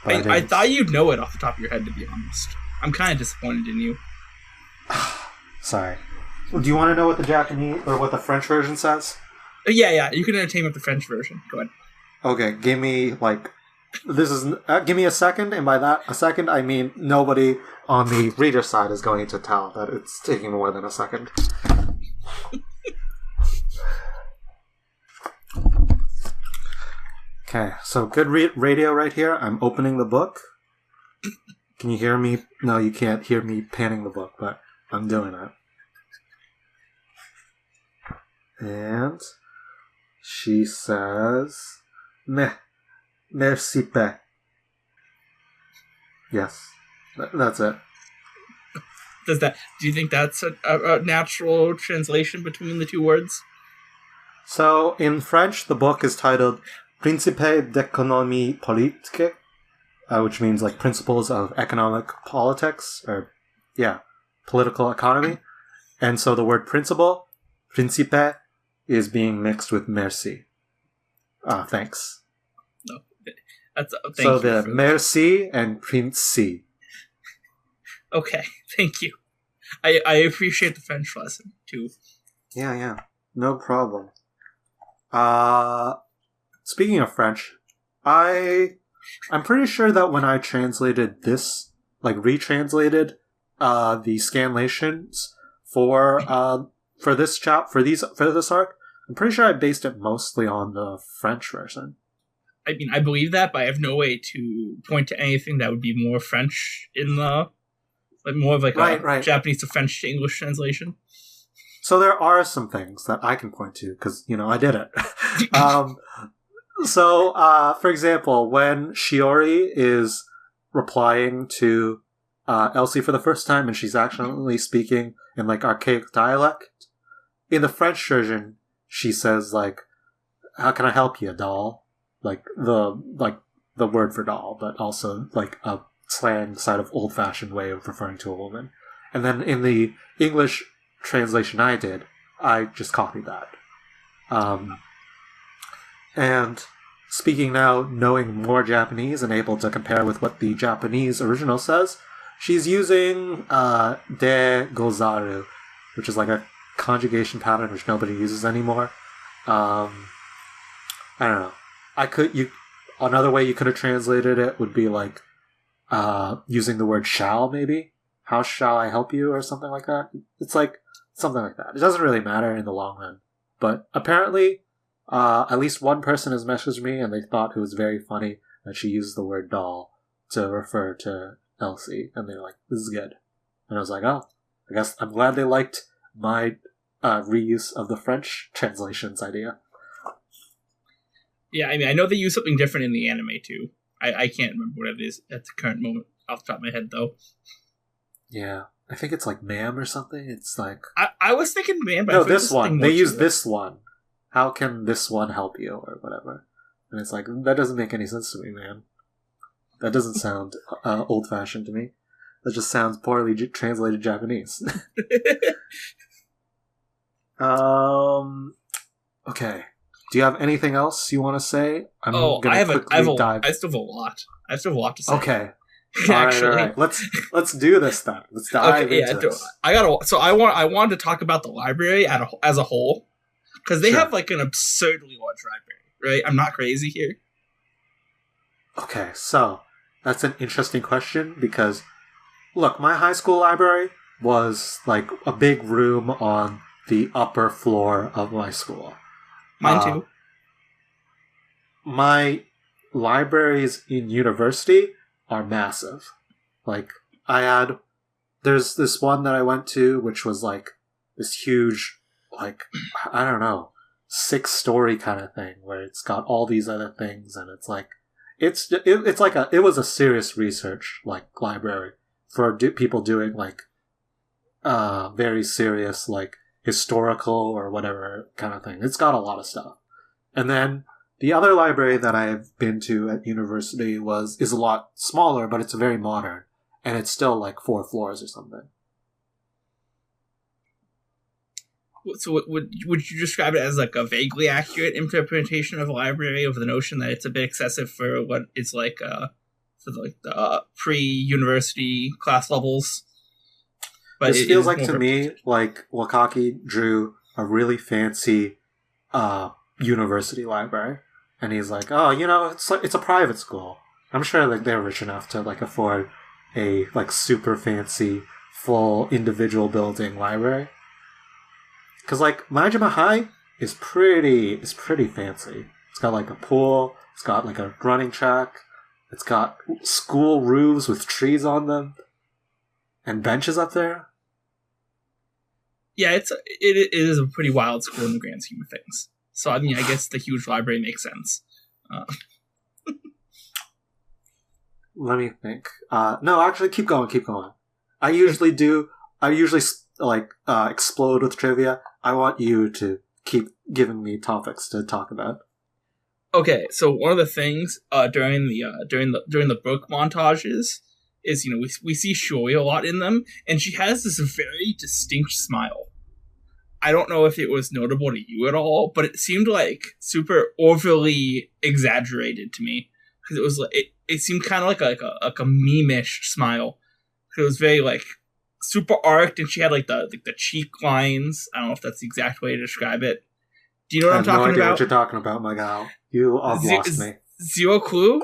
I thought you'd know it off the top of your head, to be honest. I'm kind of disappointed in you. Sorry. Do you want to know what the Japanese or what the French version says? Yeah. You can entertain with the French version. Go ahead. Okay, give me give me a second, and by that a second I mean nobody on the reader side is going to tell that it's taking more than a second. Okay, so good radio right here. I'm opening the book. Can you hear me? No, you can't hear me panning the book, but I'm doing it. And she says, merci pe. Yes, that's it. Do you think that's a natural translation between the two words? So, in French, the book is titled Principe d'économie politique, which means like principles of economic politics, or political economy. And so the word principle, principe, is being mixed with merci. Thanks. No, so the merci and princi. Okay, thank you. I appreciate the French lesson too. Yeah, no problem. Speaking of French, I'm pretty sure that when I translated this, like retranslated the scanlations for this arc, I'm pretty sure I based it mostly on the French version. I mean, I believe that, but I have no way to point to anything that would be more French in the, like, more of like a Japanese to French to English translation. So there are some things that I can point to because, you know, I did it. So, for example, when Shiori is replying to Elsie for the first time, and she's actually speaking in like archaic dialect. In the French version, she says like, "How can I help you, doll?" Like the word for doll, but also like a slang side of old-fashioned way of referring to a woman. And then in the English translation I did, I just copied that. And speaking now, knowing more Japanese and able to compare with what the Japanese original says, she's using de gozaru, which is like a conjugation pattern which nobody uses anymore. I don't know. Another way you could have translated it would be like using the word shall, maybe. How shall I help you, or something like that. It's like something like that. It doesn't really matter in the long run. But apparently, at least one person has messaged me and they thought it was very funny that she used the word doll to refer to Elsie. And they were like, this is good. And I was like, oh, I guess I'm glad they liked my reuse of the French translations idea. Yeah, I mean, I know they use something different in the anime, too. I can't remember what it is at the current moment off the top of my head, though. Yeah, I think it's like ma'am or something. It's like... I was thinking ma'am, but no, this one. They use this one. How can this one help you, or whatever? And it's like, that doesn't make any sense to me, man. That doesn't sound old-fashioned to me. That just sounds poorly translated Japanese. Okay. Do you have anything else you want to say? I still have a lot. I still have a lot to say. Okay. Actually, all right. Let's do this then. Let's dive into this. I wanted to talk about the library as a whole, because they have like an absurdly large library, right? I'm not crazy here. Okay, so that's an interesting question because, look, my high school library was like a big room on the upper floor of my school. Mine too. My libraries in university are massive. Like, there's this one that I went to, which was like this huge, like, I don't know, 6-story kind of thing, where it's got all these other things, and it's like, it was a serious research, like, library for people doing, like, very serious, like, historical or whatever kind of thing. It's got a lot of stuff. And then the other library that I've been to at university is a lot smaller, but it's very modern, and it's still like 4 floors or something. So would you describe it as like a vaguely accurate interpretation of a library, of the notion that it's a bit excessive for what it's like for the pre-university class levels? But this feels like to me like Wakaki drew a really fancy university library, and he's like, oh, it's a private school. I'm sure like they're rich enough to like afford a like super fancy full individual building library. Because like Majima High is pretty fancy. It's got like a pool. It's got like a running track. It's got school roofs with trees on them, and benches up there. Yeah, it is a pretty wild school in the grand scheme of things. So, I mean, I guess the huge library makes sense. Let me think. No, actually, keep going. I usually explode with trivia. I want you to keep giving me topics to talk about. Okay, so one of the things during the book montages is, we see Shiori a lot in them, and she has this very distinct smile. I don't know if it was notable to you at all, but it seemed like super overly exaggerated to me, because it was like it seemed kind of like a meme-ish smile. It was very like super arched, and she had like the cheek lines. I don't know if that's the exact way to describe it. Do you know what I'm talking about? I have no idea what you're talking about, my gal. You have lost me. Zero clue.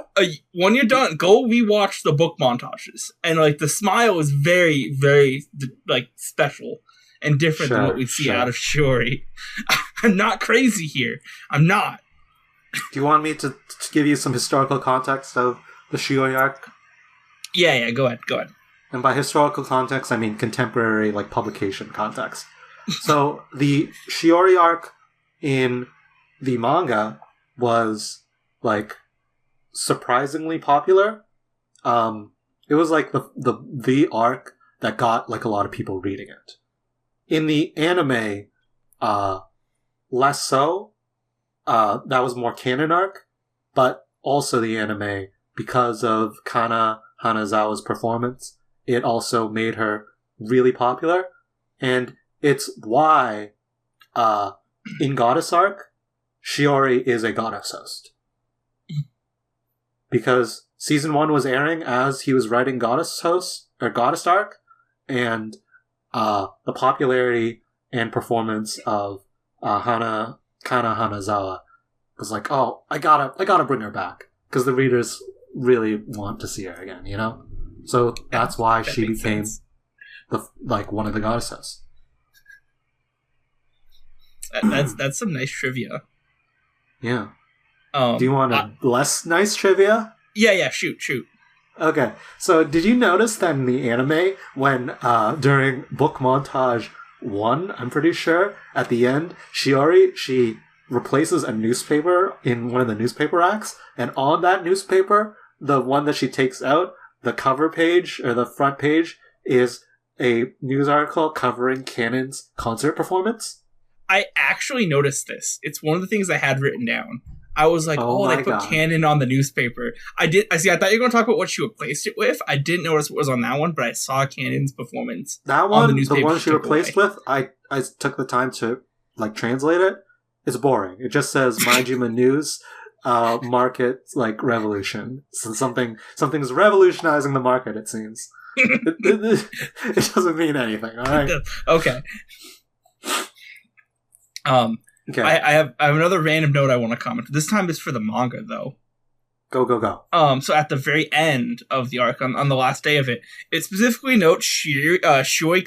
When you're done, go rewatch the book montages, and like the smile is very, very like special and different than what we see out of Shiori. I'm not crazy here. I'm not. Do you want me to give you some historical context of the Shiori arc? Yeah. Go ahead. And by historical context, I mean contemporary, like publication context. So the Shiori arc in the manga was like surprisingly popular. It was like the arc that got like a lot of people reading it. In the anime, less so. That was more canon arc, but also the anime, because of Kana Hanazawa's performance, it also made her really popular, and it's why in Goddess Arc, Shiori is a goddess host. Because season 1 was airing as he was writing Goddess Arc, and the popularity and performance of Kana Hanazawa was like, oh, I gotta bring her back, because the readers really want to see her again, you know? So that's why she became one of the goddesses. That's some nice trivia. Yeah. Do you want a less nice trivia? Yeah, shoot. Okay, so did you notice that in the anime, when during book montage 1, I'm pretty sure, at the end, Shiori, she replaces a newspaper in one of the newspaper racks, and on that newspaper, the one that she takes out, the cover page, or the front page, is a news article covering Canon's concert performance? I actually noticed this. It's one of the things I had written down. I was like, they put Canon on the newspaper. I thought you were going to talk about what she replaced it with. I didn't notice what was on that one, but I saw Canon's performance. That one, on the newspaper, the one she replaced with, I took the time to translate it. It's boring. It just says Majima News, market revolution. So something's revolutionizing the market, it seems. It doesn't mean anything, alright? Okay. Okay. I have another random note I want to comment. This time is for the manga, though. Go. So at the very end of the arc, on the last day of it, it specifically notes Shiori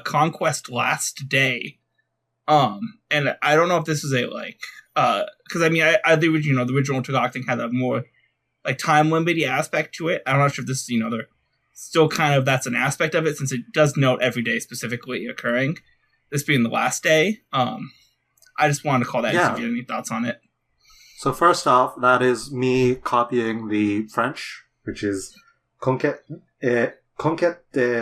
Conquest Last Day. And I don't know if this is a because I the original TWGOK thing had a more time limited aspect to it. I'm not sure if this is they're still kind of that's an aspect of it, since it does note every day specifically occurring. This being the last day. I just wanted to call that. Yeah. If you have any thoughts on it. So first off, that is me copying the French, which is conquête de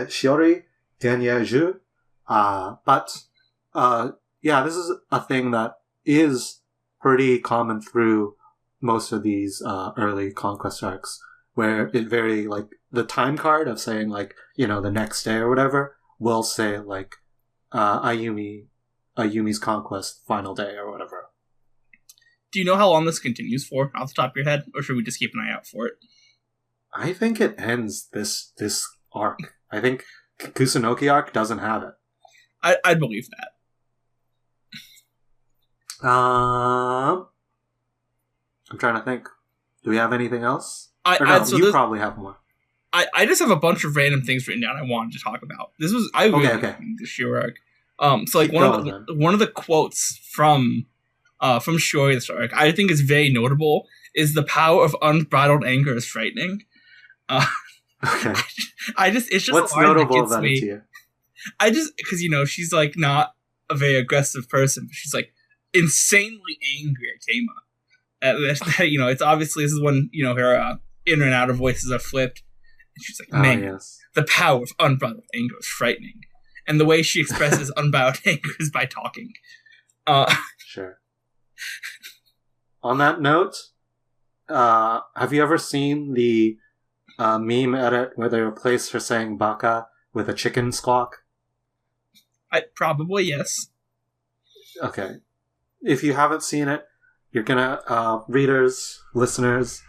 Shiori dernier. But this is a thing that is pretty common through most of these early conquest arcs, where it very the time card of saying the next day or whatever will say Ayumi's conquest final day or whatever. Do you know how long this continues for off the top of your head, or should we just keep an eye out for it? I think it ends this arc. I think Kusunoki arc doesn't have it. I believe that. I'm trying to think. Do we have anything else? You probably have more. I just have a bunch of random things written down I wanted to talk about. This was the Shiori arc. One of the quotes from Shiori this arc I think is very notable is the power of unbridled anger is frightening. Okay. It's just what's notable about it to you? Because she's not a very aggressive person, but she's insanely angry at Keima. It's obviously this is when her in and outer voices are flipped, and she's like, "Man, yes. The power of unbridled anger is frightening." And the way she expresses unbound anger is by talking. Sure. On that note, have you ever seen the meme edit where they replace her saying "BAKA" with a chicken squawk? Probably, yes. Okay. If you haven't seen it, you're gonna, readers, listeners,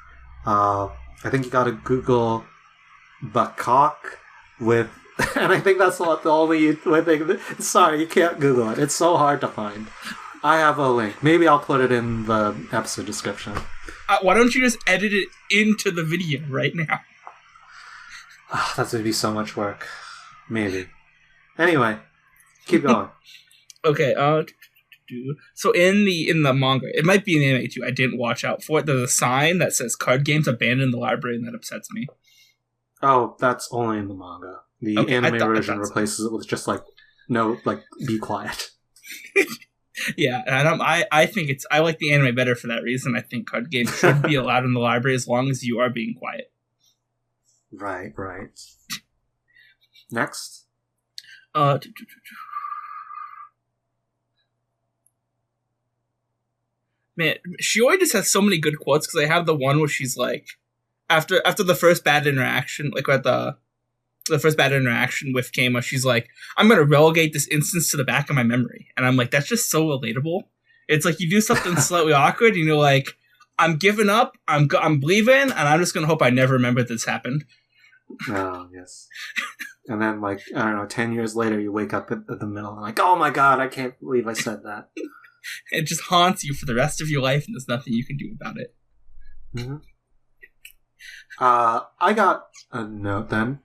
I think you gotta Google "BAKA" with... And I think that's not the only thing. Sorry, you can't Google it. It's so hard to find. I have a link. Maybe I'll put it in the episode description. Why don't you just edit it into the video right now? That's going to be so much work. Maybe. Anyway, keep going. Okay. So in the manga, it might be in the anime too. I didn't watch out for it. There's a sign that says "Card games abandoned in the library," and that upsets me. Oh, that's only in the manga. The anime version replaces it with just no, be quiet. Yeah, and I think I like the anime better for that reason. I think card games should be allowed in the library as long as you are being quiet. Right, right. Next. Man, Shiori just has so many good quotes because I have the one where she's like, after the first bad interaction, like at the first bad interaction with Kama, she's like, "I'm gonna relegate this instance to the back of my memory," and I'm like, that's just so relatable. It's like you do something slightly awkward, and you're like, "I'm giving up, I'm leaving, and I'm just gonna hope I never remember this happened." Oh yes. And then, like, I don't know, 10 years later, you wake up at the middle and like, oh my god, I can't believe I said that. It just haunts you for the rest of your life, and there's nothing you can do about it. Mm-hmm. I got a note then.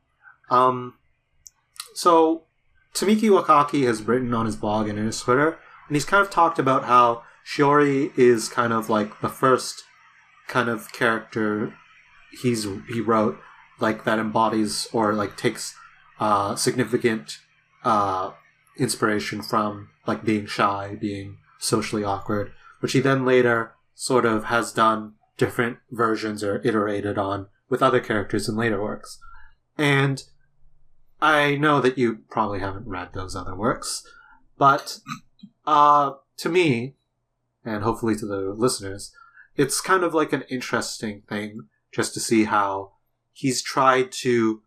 So Tamiki Wakak has written on his blog and in his Twitter, and he's kind of talked about how Shiori is kind of like the first kind of character he wrote, like, that embodies or like takes significant inspiration from like being shy, being socially awkward, which he then later sort of has done different versions or iterated on with other characters in later works. And I know that you probably haven't read those other works, but to me, and hopefully to the listeners, it's kind of like an interesting thing just to see how he's tried to,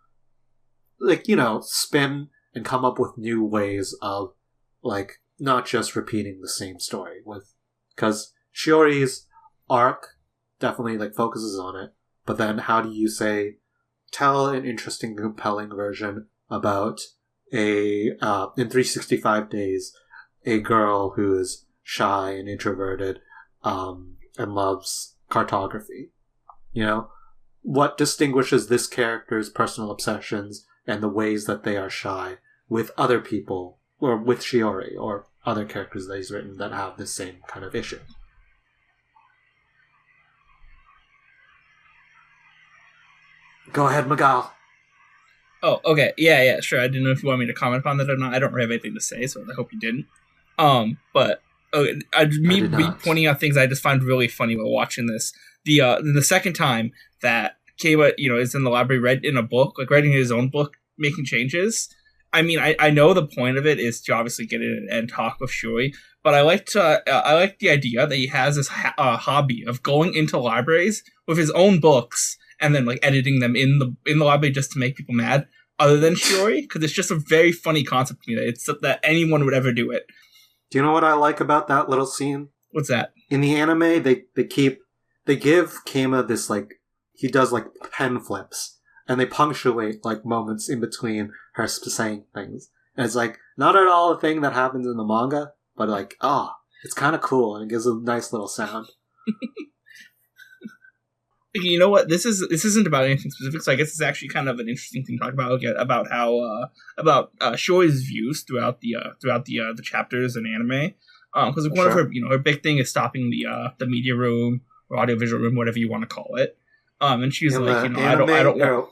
like, you know, spin and come up with new ways of, like, not just repeating the same story with, because Shiori's arc definitely, like, focuses on it, but then how do you say, tell an interesting, compelling version about in 365 days, a girl who is shy and introverted, and loves cartography. You know? What distinguishes this character's personal obsessions and the ways that they are shy with other people, or with Shiori, or other characters that he's written that have the same kind of issue. Go ahead, Magile. Oh, okay. Yeah, sure. I didn't know if you want me to comment on that or not. I don't really have anything to say, so I hope you didn't. But me pointing out things I just find really funny while watching this. The second time that Keiwa, is in the library, read in a book, like writing his own book, making changes. I mean, I know the point of it is to obviously get in and talk with Shiori, but I like the idea that he has this hobby of going into libraries with his own books and then like editing them in the library just to make people mad, other than Shiori, because it's just a very funny concept to me that anyone would ever do it. Do you know what I like about that little scene? What's that? In the anime, they give Keima this, like, he does like pen flips, and they punctuate like moments in between her saying things. And it's like not at all a thing that happens in the manga, but like, it's kind of cool, and it gives a nice little sound. You know what? This isn't about anything specific, so I guess it's actually kind of an interesting thing to talk about how Shiori's views throughout the chapters in anime. Because one of her her big thing is stopping the media room or audiovisual room, whatever you want to call it. And she's in like, anime, I don't want.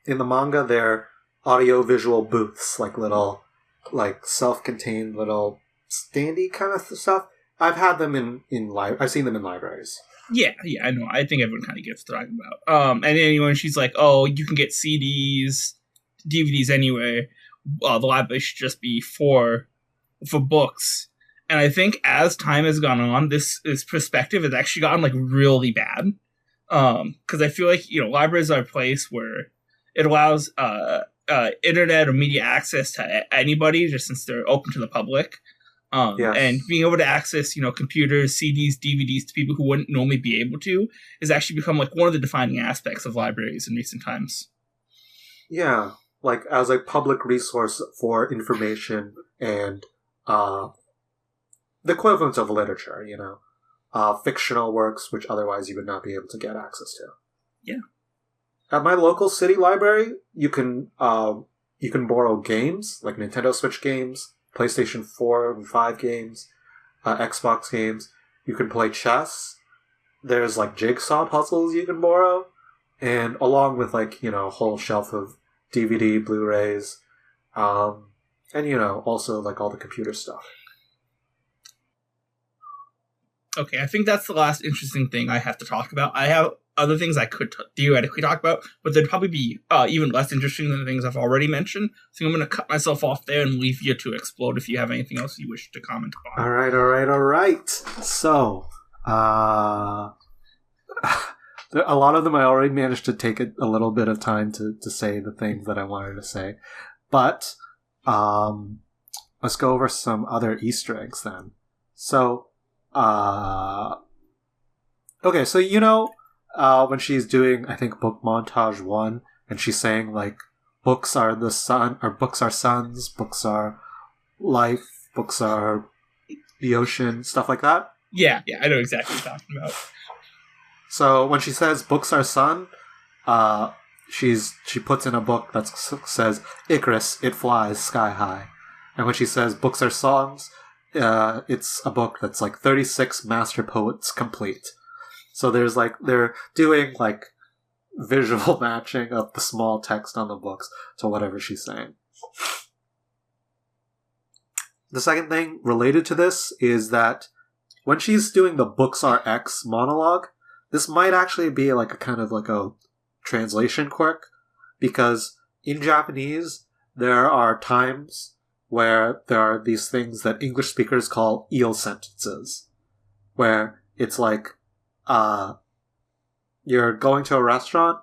In the manga, they're audiovisual booths, like little, like self-contained little standy kind of stuff. I've had them I've seen them in libraries. Yeah, I know. I think everyone kind of gets what I'm talking about. And then she's like, "Oh, you can get CDs, DVDs anyway. The library should just be for books." And I think as time has gone on, this perspective has actually gotten like really bad. Because I feel like libraries are a place where it allows internet or media access to anybody, just since they're open to the public. Yes. And being able to access, computers, CDs, DVDs to people who wouldn't normally be able to has actually become like one of the defining aspects of libraries in recent times. Yeah, like as a public resource for information and the equivalent of literature, fictional works which otherwise you would not be able to get access to. Yeah. At my local city library, you can borrow games, like Nintendo Switch games, PlayStation 4 and 5 games, Xbox games. You can play chess. There's like jigsaw puzzles you can borrow, and along with like a whole shelf of DVD, Blu-rays, and also like all the computer stuff. Okay, I think that's the last interesting thing I have to talk about. I have other things I could theoretically talk about, but they'd probably be even less interesting than the things I've already mentioned. So I'm going to cut myself off there and leave you to explode if you have anything else you wish to comment upon. All right. So, a lot of them I already managed to take a little bit of time to say the things that I wanted to say. But let's go over some other Easter eggs then. So, okay, so when she's doing, I think, book montage 1, and she's saying, like, books are the sun, or books are suns, books are life, books are the ocean, stuff like that? Yeah, I know exactly what you're talking about. So when she says books are sun, she puts in a book that says, Icarus, it flies sky high. And when she says books are songs, it's a book that's like 36 master poets complete. So there's like, they're doing like visual matching of the small text on the books to whatever she's saying. The second thing related to this is that when she's doing the books are X monologue, this might actually be like a kind of like a translation quirk, because in Japanese, there are times where there are these things that English speakers call eel sentences, where it's like, you're going to a restaurant,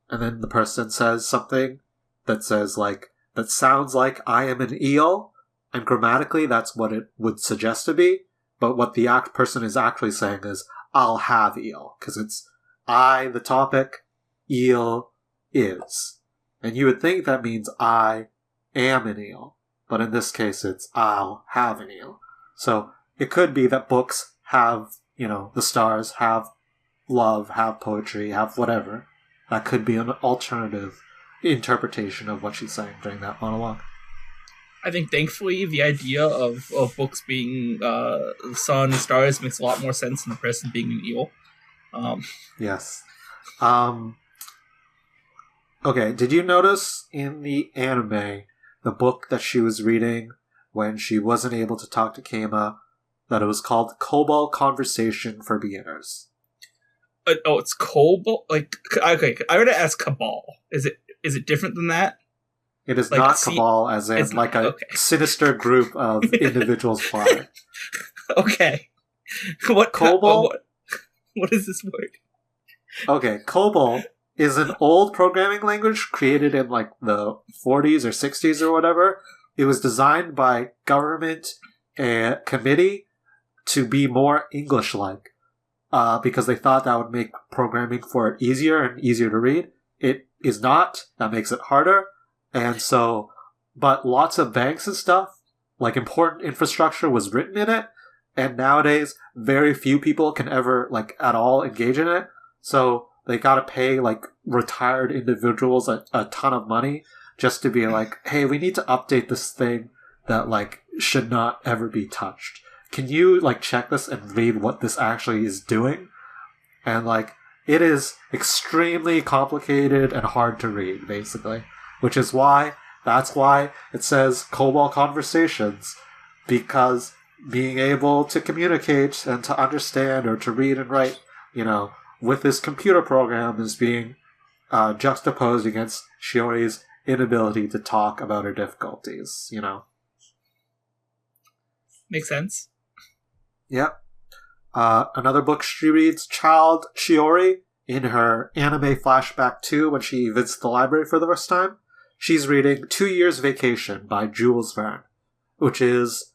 and then the person says something that says, like, that sounds like I am an eel, and grammatically that's what it would suggest to be, but what the person is actually saying is, I'll have eel, because it's I, the topic, eel is. And you would think that means I am an eel, but in this case it's I'll have an eel. So it could be that books have, the stars have love, have poetry, have whatever. That could be an alternative interpretation of what she's saying during that monologue. I think, thankfully, the idea of books being the sun, stars makes a lot more sense than the person being an eel. Yes. Okay, did you notice in the anime, the book that she was reading when she wasn't able to talk to Keima, that it was called Cobalt Conversation for Beginners? It's Cobalt? Like, okay, I would ask Cabal. Is it different than that? It is like, not Cabal, as in like a sinister group of individuals plotting. Okay. What Cobalt? What is this word? Okay, Cobalt is an old programming language created in like the 40s or 60s or whatever. It was designed by government committee to be more English-like, because they thought that would make programming for it easier and easier to read. It is not. That makes it harder. And so, but lots of banks and stuff, like important infrastructure was written in it, and nowadays very few people can ever, like, at all engage in it. So they gotta pay, like, retired individuals a ton of money just to be like, hey, we need to update this thing that, like, should not ever be touched. Can you, like, check this and read what this actually is doing? And, like, it is extremely complicated and hard to read, basically. Which is why, that's why it says Cobalt Conversations, because being able to communicate and to understand or to read and write, with this computer program is being juxtaposed against Shiori's inability to talk about her difficulties, Makes sense. Yep. Another book she reads, Child Shiori, in her anime flashback 2 when she visits the library for the first time. She's reading 2 Years Vacation by Jules Verne, which is,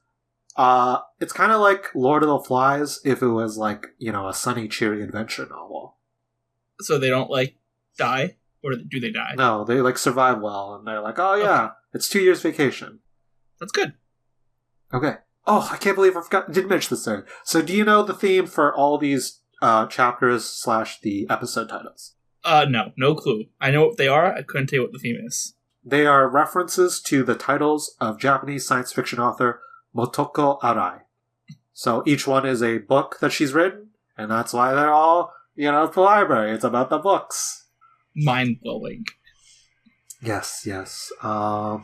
it's kind of like Lord of the Flies if it was like, a sunny, cheery adventure novel. So they don't, like, die? Or do they die? No, they, like, survive well, and they're like, oh yeah, It's 2 Years Vacation. That's good. Okay. Oh, I can't believe didn't mention this there. So do you know the theme for all these chapters / the episode titles? No clue. I know what they are, I couldn't tell you what the theme is. They are references to the titles of Japanese science fiction author Motoko Arai. So each one is a book that she's written, and that's why they're all, at the library. It's about the books. Mind-blowing. Yes. I've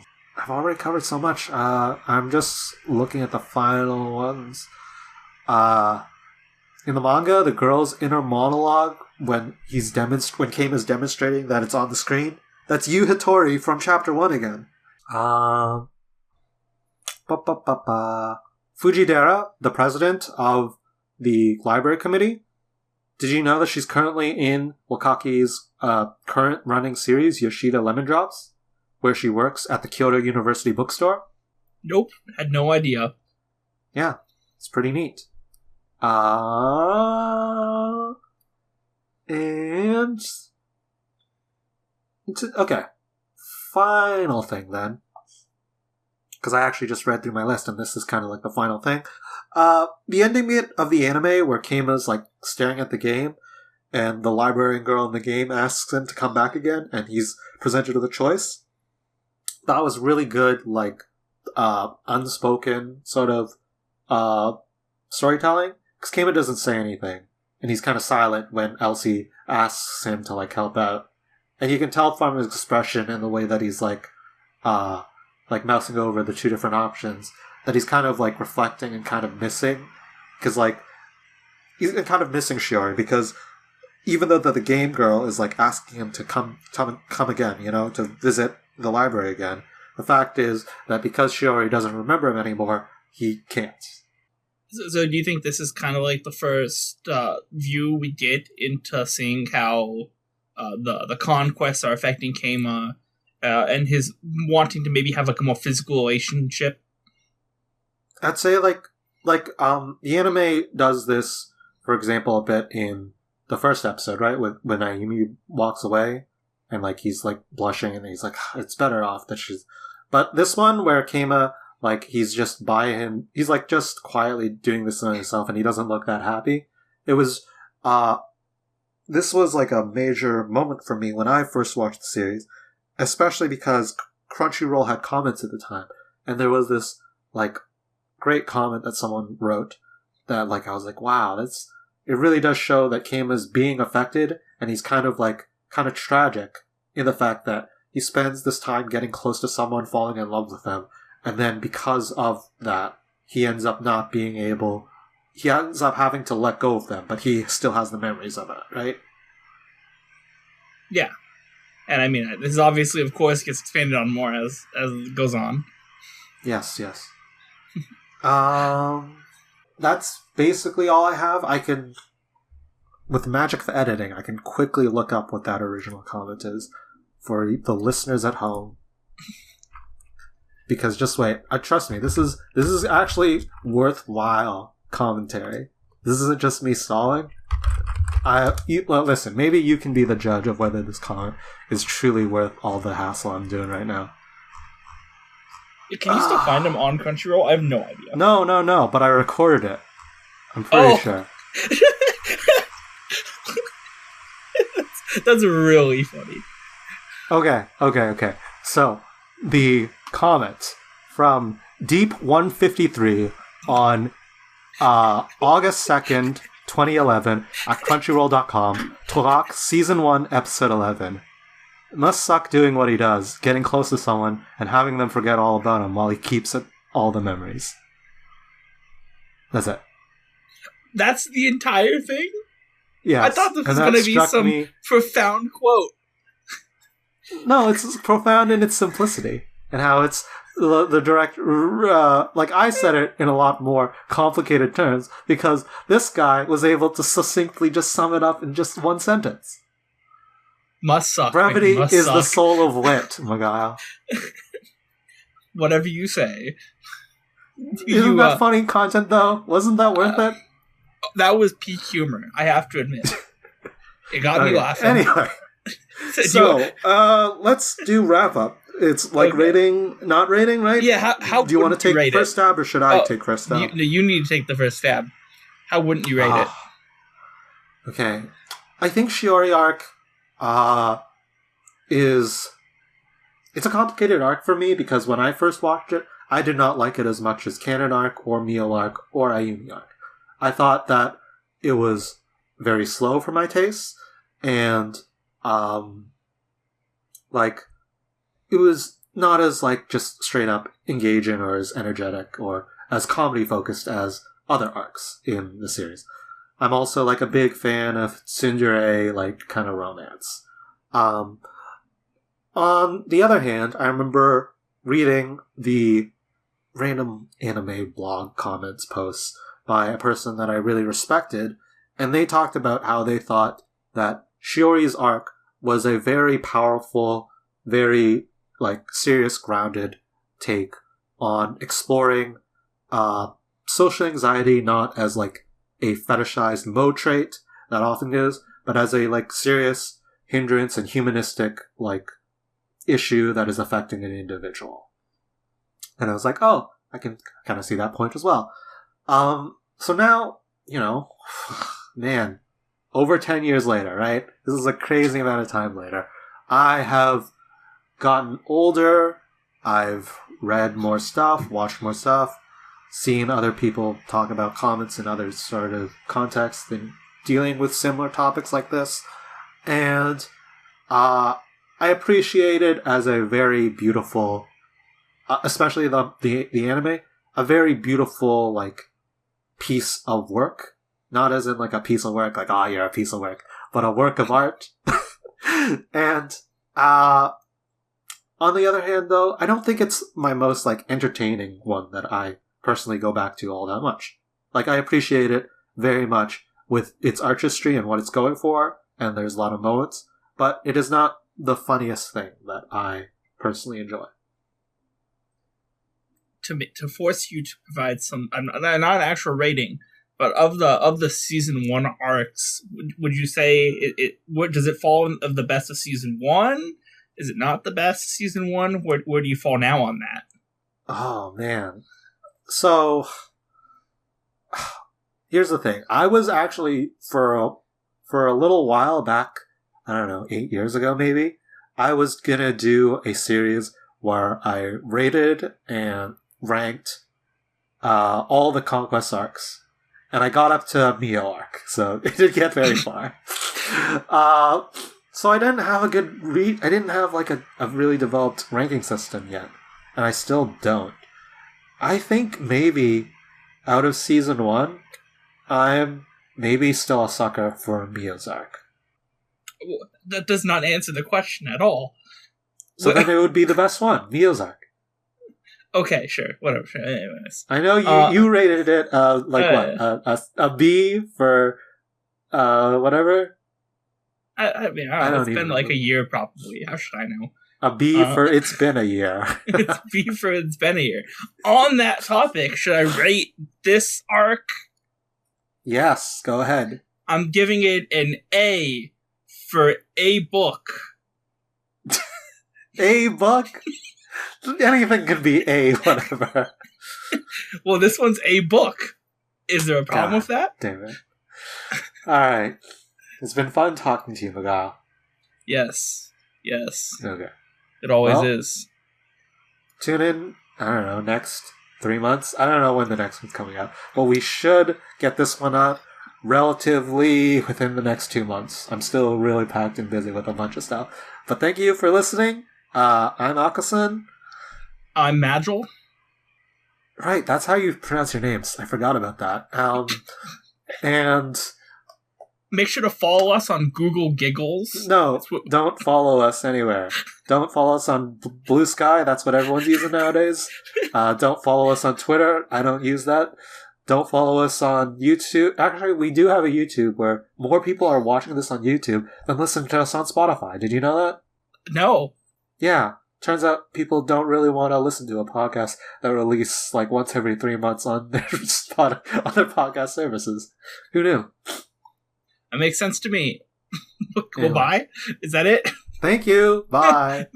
already covered so much. I'm just looking at the final ones. In the manga, the girl's inner monologue when when Kame is demonstrating that it's on the screen, that's Yu Hitori from Chapter 1 again. Fujidera, the president of the library committee. Did you know that she's currently in Wakaki's current running series, Yoshida Lemon Drops, where she works at the Kyoto University bookstore? Nope, had no idea. Yeah, it's pretty neat. Okay. Final thing then. Because I actually just read through my list and this is kind of like the final thing. The ending bit of the anime where Keima's like staring at the game and the librarian girl in the game asks him to come back again and he's presented with a choice. That was really good, like, unspoken sort of storytelling. Because Keima doesn't say anything and he's kind of silent when Elsie asks him to like help out. And you can tell from his expression and the way that he's like mousing over the two different options that he's kind of like reflecting and kind of missing. Because like, he's kind of missing Shiori because even though the game girl is like asking him to come again, you know, to visit the library again, the fact is that because Shiori doesn't remember him anymore, he can't. So do you think this is kind of like the first view we get into seeing how the conquests are affecting Keima and his wanting to maybe have like a more physical relationship? I'd say the anime does this, for example, a bit in the first episode, right? When Ayumi walks away and like he's like blushing and he's like, it's better off that she's. But this one where Keima, like, he's just by him, he's like just quietly doing this on himself and he doesn't look that happy. It was, this was like a major moment for me when I first watched the series, especially because Crunchyroll had comments at the time. And there was this, like, great comment that someone wrote that, like, I was like, wow, it really does show that Keima's being affected and he's kind of tragic in the fact that he spends this time getting close to someone, falling in love with them. And then because of that, he ends up having to let go of them, but he still has the memories of it, right? Yeah. And I mean, this obviously, of course, gets expanded on more as it goes on. Yes. That's basically all I have. I can, with the magic of editing, I can quickly look up what that original comment is for the listeners at home. Because just wait, trust me, this is actually worthwhile commentary. This isn't just me stalling. Listen, maybe you can be the judge of whether this comment is truly worth all the hassle I'm doing right now. Can you still find them on Crunchyroll? I have no idea. No, but I recorded it. I'm pretty sure. That's really funny. Okay. So, the comment from Deep153 on August 2nd, 2011 at Crunchyroll.com, TWGOK Season 1, Episode 11. It must suck doing what he does, getting close to someone and having them forget all about him while he keeps all the memories. That's it. That's the entire thing? Yes. I thought this was going to be some profound quote. No, it's profound in its simplicity. And how it's the direct... like, I said it in a lot more complicated terms because this guy was able to succinctly just sum it up in just one sentence. Must suck. Brevity is the soul of wit, Magile. Whatever you say. Isn't that funny content, though? Wasn't that worth it? That was peak humor, I have to admit. It got me laughing. Anyway. So, let's do wrap-up. It's like rating, not rating, right? Yeah, how do you want to take first stab, or should I take first stab? You need to take the first stab. How wouldn't you rate it? Okay. I think Shiori Arc it's a complicated arc for me because when I first watched it, I did not like it as much as Canon Arc or Mio Arc or Ayumi Arc. I thought that it was very slow for my taste, and it was not as just straight up engaging or as energetic or as comedy focused as other arcs in the series. I'm also like a big fan of tsundere, like kind of romance. On the other hand, I remember reading the random anime blog comments posts by a person that I really respected, and they talked about how they thought that Shiori's arc was a very powerful, very like serious, grounded take on exploring social anxiety not as like a fetishized mode trait that often is, but as a like serious hindrance and humanistic like issue that is affecting an individual. And I was like, oh, I can kind of see that point as well. So now, man, over 10 years later, right? This is a crazy amount of time later. I have gotten older. I've read more stuff, watched more stuff, seen other people talk about comments in other sort of contexts and dealing with similar topics like this. And I appreciate it as a very beautiful, especially the anime, a very beautiful like piece of work. Not as in like a piece of work, like, oh, you're a piece of work, but a work of art. And on the other hand, though, I don't think it's my most like entertaining one that I personally go back to all that much. Like, I appreciate it very much with its artistry and what it's going for, and there's a lot of moments, but it is not the funniest thing that I personally enjoy. To force you to provide some, not an actual rating, but of the season 1 arcs, would you say what does it fall of the best of season 1? Is it not the best season 1? Where do you fall now on that? Oh man. So here's the thing. I was actually for a little while back, I don't know, 8 years ago maybe, I was gonna do a series where I rated and ranked all the Conquest arcs. And I got up to Mio arc, so it didn't get very far. So I didn't have a good I didn't have like a really developed ranking system yet. And I still don't. I think maybe out of season 1, I'm maybe still a sucker for Mio's arc. That does not answer the question at all. So then it would be the best one, Mio's arc. Okay, sure, whatever. Sure. Anyways, I know you rated it a B for whatever. I mean, I don't know. It's been like a year, probably. How should I know? A B for it's been a year. It's B for it's been a year. On that topic, should I rate this arc? Yes, go ahead. I'm giving it an A for a book. A book? Anything could be A, whatever. Well, this one's a book. Is there a problem with that? Damn it. Alright. It's been fun talking to you, Magile. Yes. Okay. It always is. Tune in, I don't know, next 3 months? I don't know when the next one's coming out. But we should get this one up relatively within the next 2 months. I'm still really packed and busy with a bunch of stuff. But thank you for listening. I'm Aquason. I'm Magile. Right, that's how you pronounce your names. I forgot about that. And make sure to follow us on Google Giggles. No, don't follow us anywhere. Don't follow us on Blue Sky. That's what everyone's using nowadays. Don't follow us on Twitter. I don't use that. Don't follow us on YouTube. Actually, we do have a YouTube where more people are watching this on YouTube than listening to us on Spotify. Did you know that? No. Yeah. Turns out people don't really want to listen to a podcast that release like once every 3 months on their on their podcast services. Who knew? That makes sense to me. Well, bye. Is that it? Thank you. Bye.